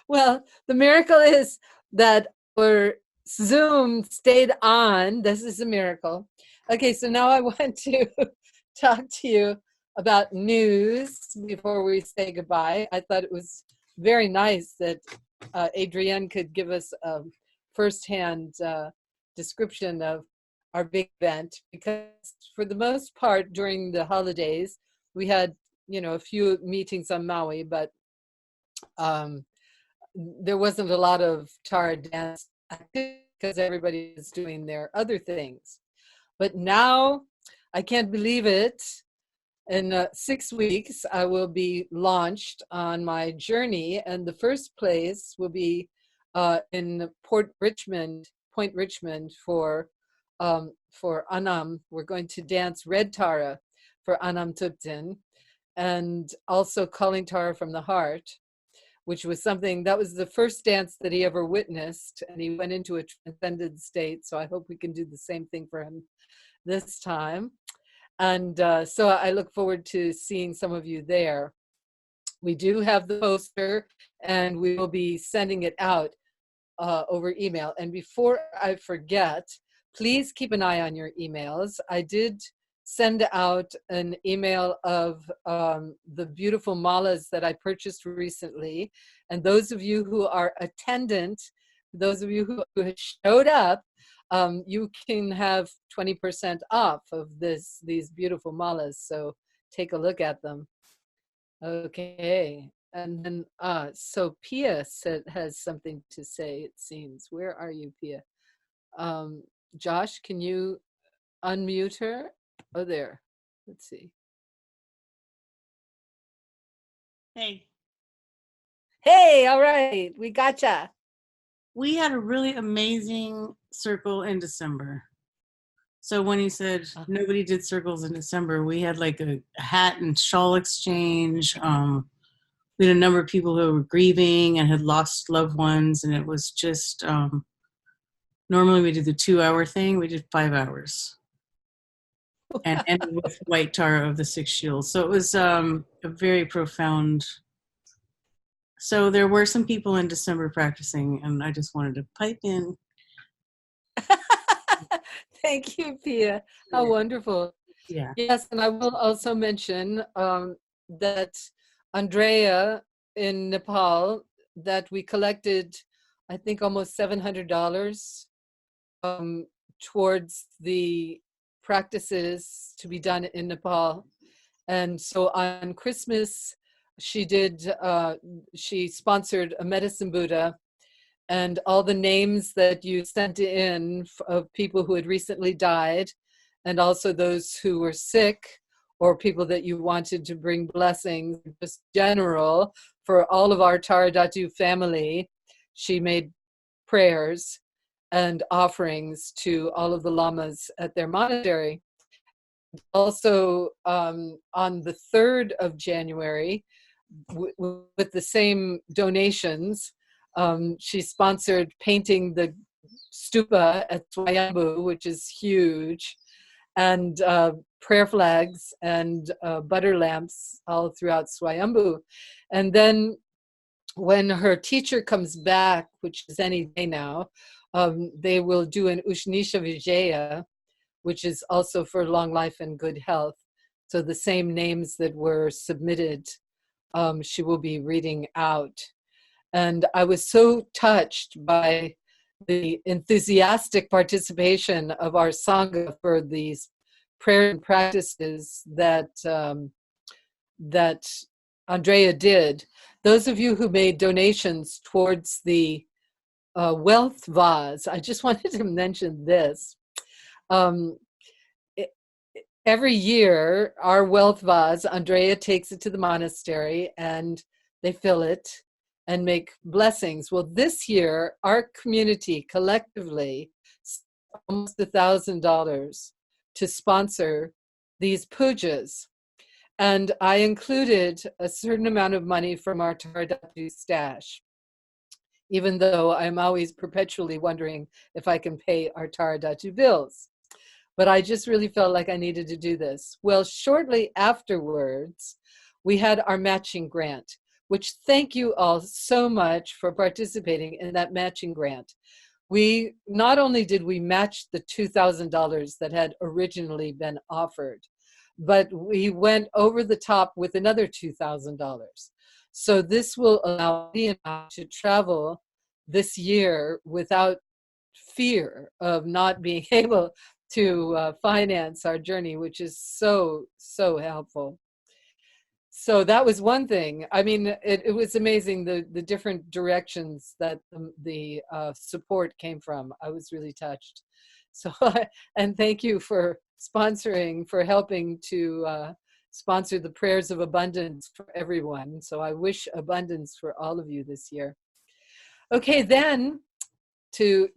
Well, the miracle is that our Zoom stayed on. This is a miracle. Okay, so now I want to talk to you about news before we say goodbye. I thought it was very nice that Adrienne could give us a firsthand description of our big event, because for the most part during the holidays, we had, a few meetings on Maui, but there wasn't a lot of Tara dance because everybody is doing their other things. But now, I can't believe it. In 6 weeks, I will be launched on my journey, and the first place will be in Point Richmond for Anam. We're going to dance Red Tara for Anam Tupten, and also Calling Tara from the Heart, which was something that was the first dance that he ever witnessed, and he went into a transcended state. So I hope we can do the same thing for him this time. And so I look forward to seeing some of you there. We do have the poster, and we will be sending it out over email. And before I forget, please keep an eye on your emails. I did send out an email of the beautiful malas that I purchased recently. And those of you who are attendant, those of you who showed up, you can have 20% off of these beautiful malas. So take a look at them. Okay. And then, so Pia has something to say, it seems. Where are you, Pia? Josh, can you unmute her? Oh, there. Let's see. Hey, Hey, all right. We gotcha. we had a really amazing circle in December. So when he said nobody did circles in December, we had like a hat and shawl exchange. We had a number of people who were grieving and had lost loved ones, and it was just normally we do the 2-hour thing. We did 5 hours, and ended with White Tara of the Six Shields. So it was a very profound. So there were some people in December practicing, and I just wanted to pipe in. Thank you, Pia. How wonderful. Yeah. Yes, and I will also mention that Andrea in Nepal, that we collected, I think, almost $700 towards the practices to be done in Nepal. And so on Christmas, she sponsored a medicine Buddha, and all the names that you sent in of people who had recently died, and also those who were sick, or people that you wanted to bring blessings, just general, for all of our Tara Dhatu family. She made prayers and offerings to all of the lamas at their monastery. Also, on the 3rd of January, with the same donations, she sponsored painting the stupa at Swayambhu, which is huge, and prayer flags and butter lamps all throughout Swayambhu. And then when her teacher comes back, which is any day now, they will do an Ushnisha Vijaya, which is also for long life and good health. So the same names that were submitted, she will be reading out. And I was so touched by the enthusiastic participation of our Sangha for these prayer and practices that that Andrea did. Those of you who made donations towards the wealth vase, I just wanted to mention this. Every year, our wealth vase, Andrea takes it to the monastery and they fill it and make blessings. Well, this year, our community collectively almost $1,000 to sponsor these pujas. And I included a certain amount of money from our Dhatu stash, even though I'm always perpetually wondering if I can pay our Dhatu bills. But I just really felt like I needed to do this. Well, shortly afterwards, we had our matching grant, which thank you all so much for participating in that matching grant. We not only did we match the $2,000 that had originally been offered, but we went over the top with another $2,000. So this will allow me to travel this year without fear of not being able to finance our journey, which is so, so helpful. So that was one thing. I mean, it was amazing, the different directions that the support came from. I was really touched. So, and thank you for sponsoring, for helping to sponsor the prayers of abundance for everyone. So I wish abundance for all of you this year. Okay, then to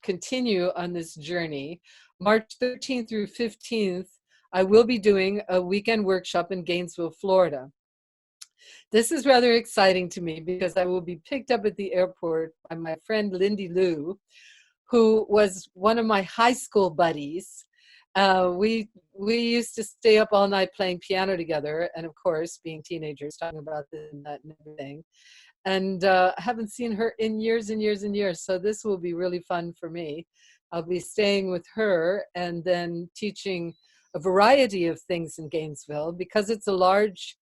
continue on this journey, March 13th through 15th, I will be doing a weekend workshop in Gainesville, Florida. This is rather exciting to me because I will be picked up at the airport by my friend Lindy Lou, who was one of my high school buddies. We used to stay up all night playing piano together, and of course, being teenagers, talking about this and that and everything. And I haven't seen her in years and years and years, so this will be really fun for me. I'll be staying with her and then teaching a variety of things in Gainesville. Because it's a large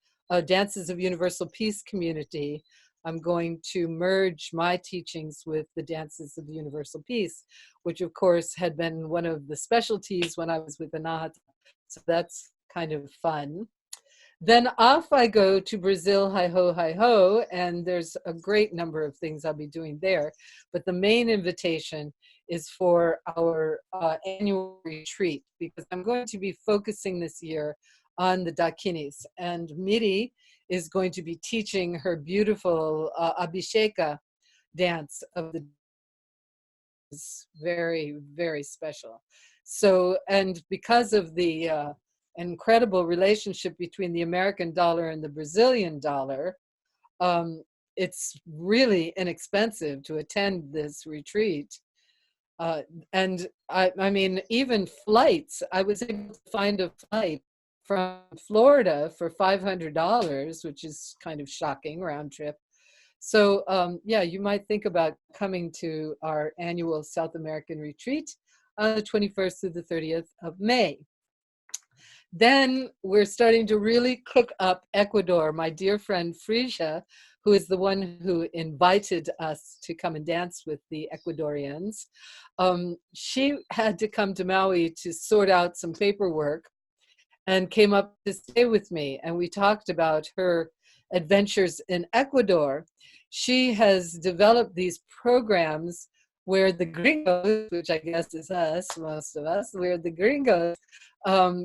Dances of Universal Peace community, I'm going to merge my teachings with the Dances of Universal Peace, which of course had been one of the specialties when I was with Anahata. So that's kind of fun. Then off I go to Brazil, hi-ho, and there's a great number of things I'll be doing there. But the main invitation is for our annual retreat, because I'm going to be focusing this year on the Dakinis. And Miri is going to be teaching her beautiful Abhisheka dance of the very, very special. So, and because of the incredible relationship between the American dollar and the Brazilian dollar, it's really inexpensive to attend this retreat. And I mean, even flights, I was able to find a flight from Florida for $500, which is kind of shocking, round trip. So yeah, you might think about coming to our annual South American retreat on the 21st through the 30th of May. Then we're starting to really cook up Ecuador. My dear friend Frisia, who is the one who invited us to come and dance with the Ecuadorians, she had to come to Maui to sort out some paperwork and came up to stay with me. And we talked about her adventures in Ecuador. She has developed these programs where the gringos, which I guess is us, most of us, where the gringos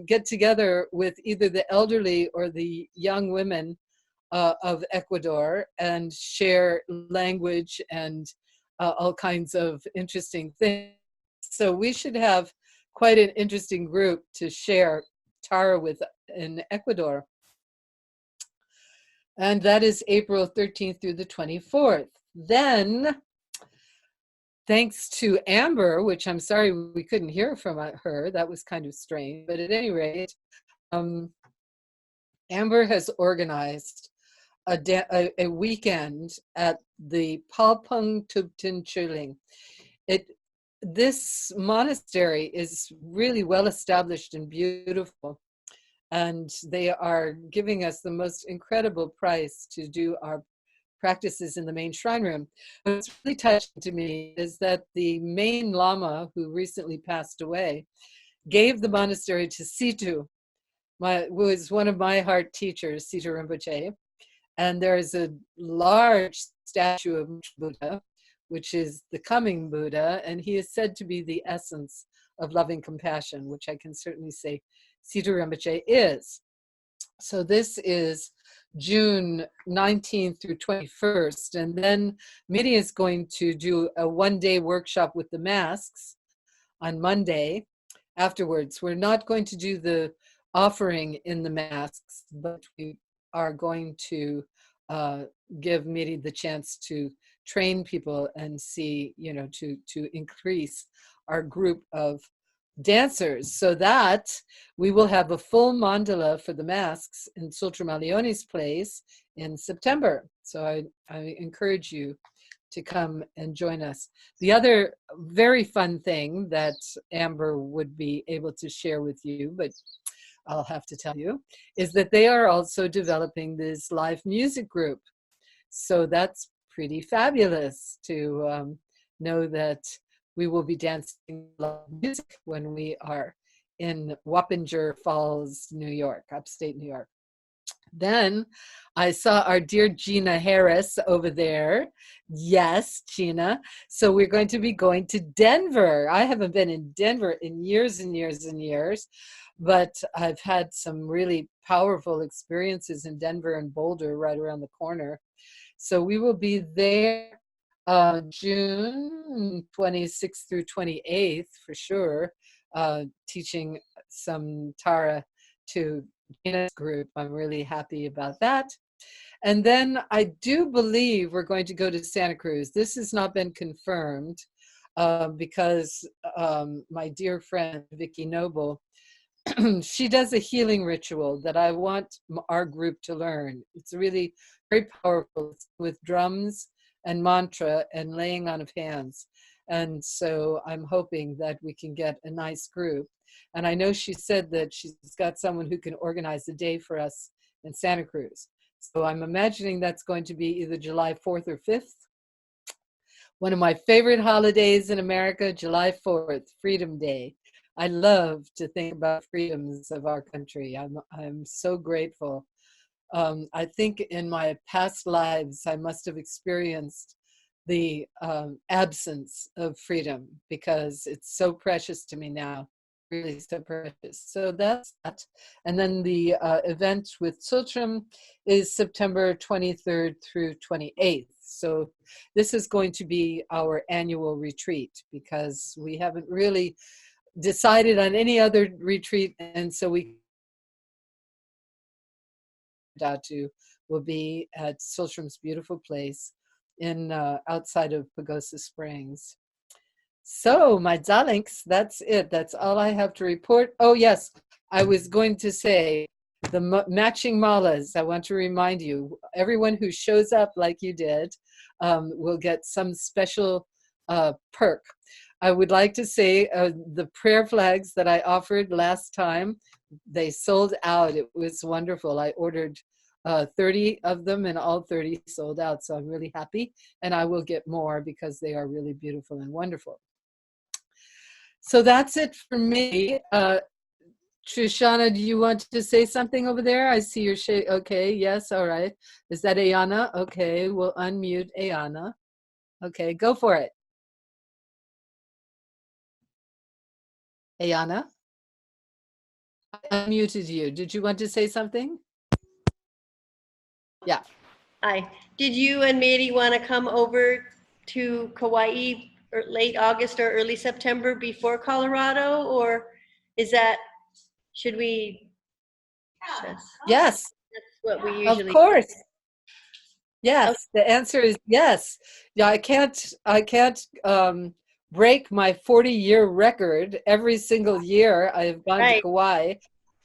get together with either the elderly or the young women of Ecuador and share language and all kinds of interesting things. So we should have quite an interesting group to share Tara with in Ecuador. And that is April 13th through the 24th. Then, thanks to Amber, which I'm sorry we couldn't hear from her, that was kind of strange, but at any rate, Amber has organized a weekend at the Palpung Tuptin Chuling. This monastery is really well established and beautiful, and they are giving us the most incredible price to do our practices in the main shrine room. What's really touching to me is that the main Lama, who recently passed away, gave the monastery to Situ, who was one of my heart teachers, Situ Rinpoche. And there is a large statue of Buddha, which is the coming Buddha, and he is said to be the essence of loving compassion, which I can certainly say Situ Rinpoche is. So this is June 19th through 21st, and then Miri is going to do a one-day workshop with the masks on Monday. Afterwards, we're not going to do the offering in the masks, but we are going to give Miri the chance to train people and see, to increase our group of dancers, so that we will have a full mandala for the masks in Sultra Malioni's place in September. So I encourage you to come and join us. The other very fun thing that Amber would be able to share with you, but I'll have to tell you, is that they are also developing this live music group. So that's pretty fabulous to know that we will be dancing live music when we are in Wappinger Falls, New York, upstate New York. Then I saw our dear Gina Harris over there. Yes, Gina. So we're going to be going to Denver. I haven't been in Denver in years and years and years, but I've had some really powerful experiences in Denver and Boulder right around the corner. So we will be there June 26th through 28th for sure, teaching some Tara to Gina's group. I'm really happy about that. And then I do believe we're going to go to Santa Cruz. This has not been confirmed because my dear friend Vicki Noble, she does a healing ritual that I want our group to learn. It's really very powerful with drums and mantra and laying on of hands. And so I'm hoping that we can get a nice group. And I know she said that she's got someone who can organize the day for us in Santa Cruz. So I'm imagining that's going to be either July 4th or 5th. One of my favorite holidays in America, July 4th, Freedom Day. I love to think about freedoms of our country. I'm so grateful. I think in my past lives, I must have experienced the absence of freedom because it's so precious to me now, really so precious. So that's that. And then the event with Sultram is September 23rd through 28th. So this is going to be our annual retreat because we haven't really decided on any other retreat, and so Dhatu will be at Sultram's beautiful place in outside of Pagosa Springs. So my darlings, that's it. That's all I have to report. Oh yes, I was going to say the matching malas. I want to remind you, everyone who shows up like you did will get some special perk. I would like to say the prayer flags that I offered last time, they sold out. It was wonderful. I ordered 30 of them and all 30 sold out. So I'm really happy. And I will get more because they are really beautiful and wonderful. So that's it for me. Trishana, do you want to say something over there? I see your shade. Okay, yes, all right. Is that Ayana? Okay, we'll unmute Ayana. Okay, go for it. Ayana? I unmuted you. Did you want to say something? Yeah. Hi. Did you and Mary want to come over to Kauai or late August or early September before Colorado, or is that, should we? Yes. That's what we usually. Of course. Yes. Okay. The answer is yes. Yeah, I can't break my 40-year record. Every single year I have gone to Kauai.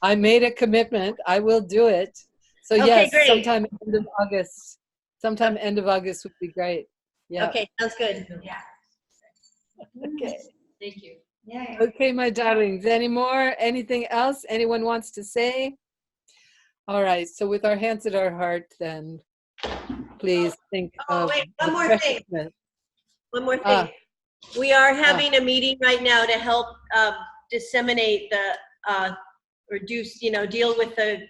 I made a commitment. I will do it. So Okay, yes, great. sometime end of August. Sometime end of August would be great. Yeah. Okay, sounds good. Okay. Thank you. Okay, my darlings. Any more? Anything else anyone wants to say? All right. So with our hands at our heart, then please think Oh, of wait, the one more thing. preciousness. One more thing. Ah. We are having a meeting right now to help disseminate the, reduce, deal with the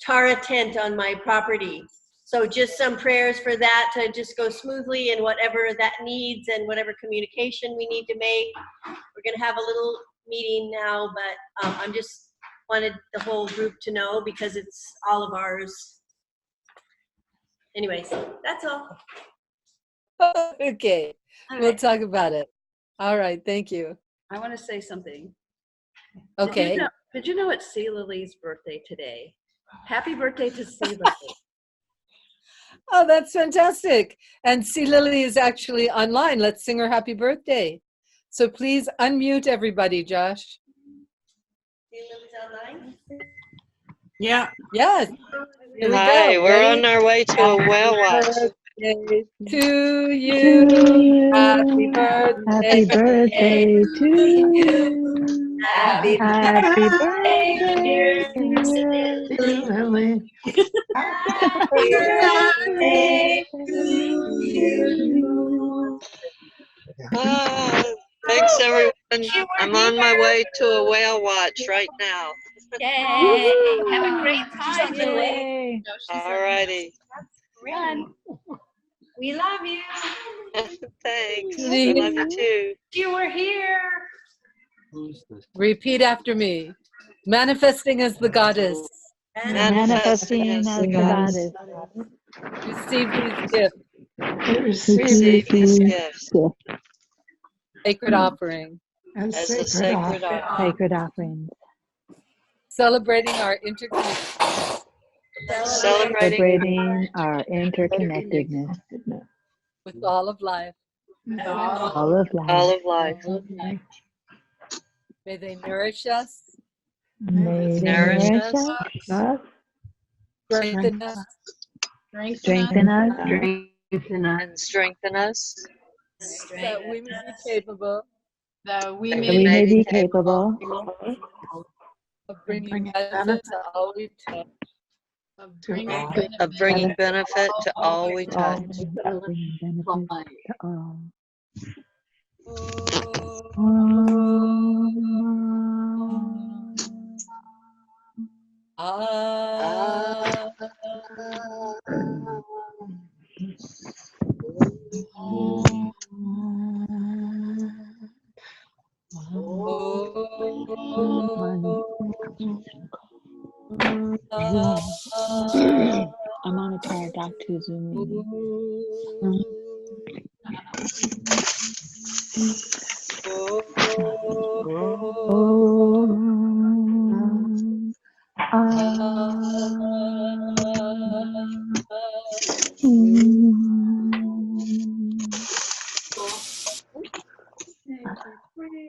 Tara tent on my property. So just some prayers for that to just go smoothly and whatever that needs and whatever communication we need to make. We're going to have a little meeting now, but I'm just wanted the whole group to know because it's all of ours. Anyways, that's all. Okay. All We'll right. talk about it. All right. Thank you. I want to say something. Okay. Did you know it's C. Lily's birthday today? Happy birthday to C. Lily. Oh, that's fantastic. And C. Lily is actually online. Let's sing her happy birthday. So please unmute everybody, Josh. See Lily's online? Yeah. Yes. Here we Hi, go. we're Ready? on our way to a whale watch. Birthday to To you. you. Happy Happy birthday. birthday to you. Happy Happy birthday, birthday, dear dear Lily. Happy birthday to you. Ah, thanks, everyone. I'm on my way to a whale watch right now. Yay! Have a great time, Lily. Yay. All righty. Run. We love you. Thanks. I Please. love you too. You were here. Repeat after me. Manifesting as the goddess. Manifesting as the goddess. Receive these gifts. Receive these gifts Sacred offering. As as a sacred sacred offering. Sacred offerings. Celebrating our interconnection. Celebrating our interconnectedness. With all of life. All of life. All of life. May they nourish us, May they Nourish nourish us, us, strengthen us, strengthen us, and strengthen us, that we may be capable that we that we may be capable of bringing benefit to all we touch. of bringing benefit to all we touch. of bringing benefit to all. I'm on a Tara Doctor Zoom meeting.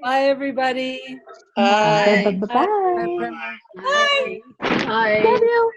Bye, everybody. Bye. Bye. Bye. Love you.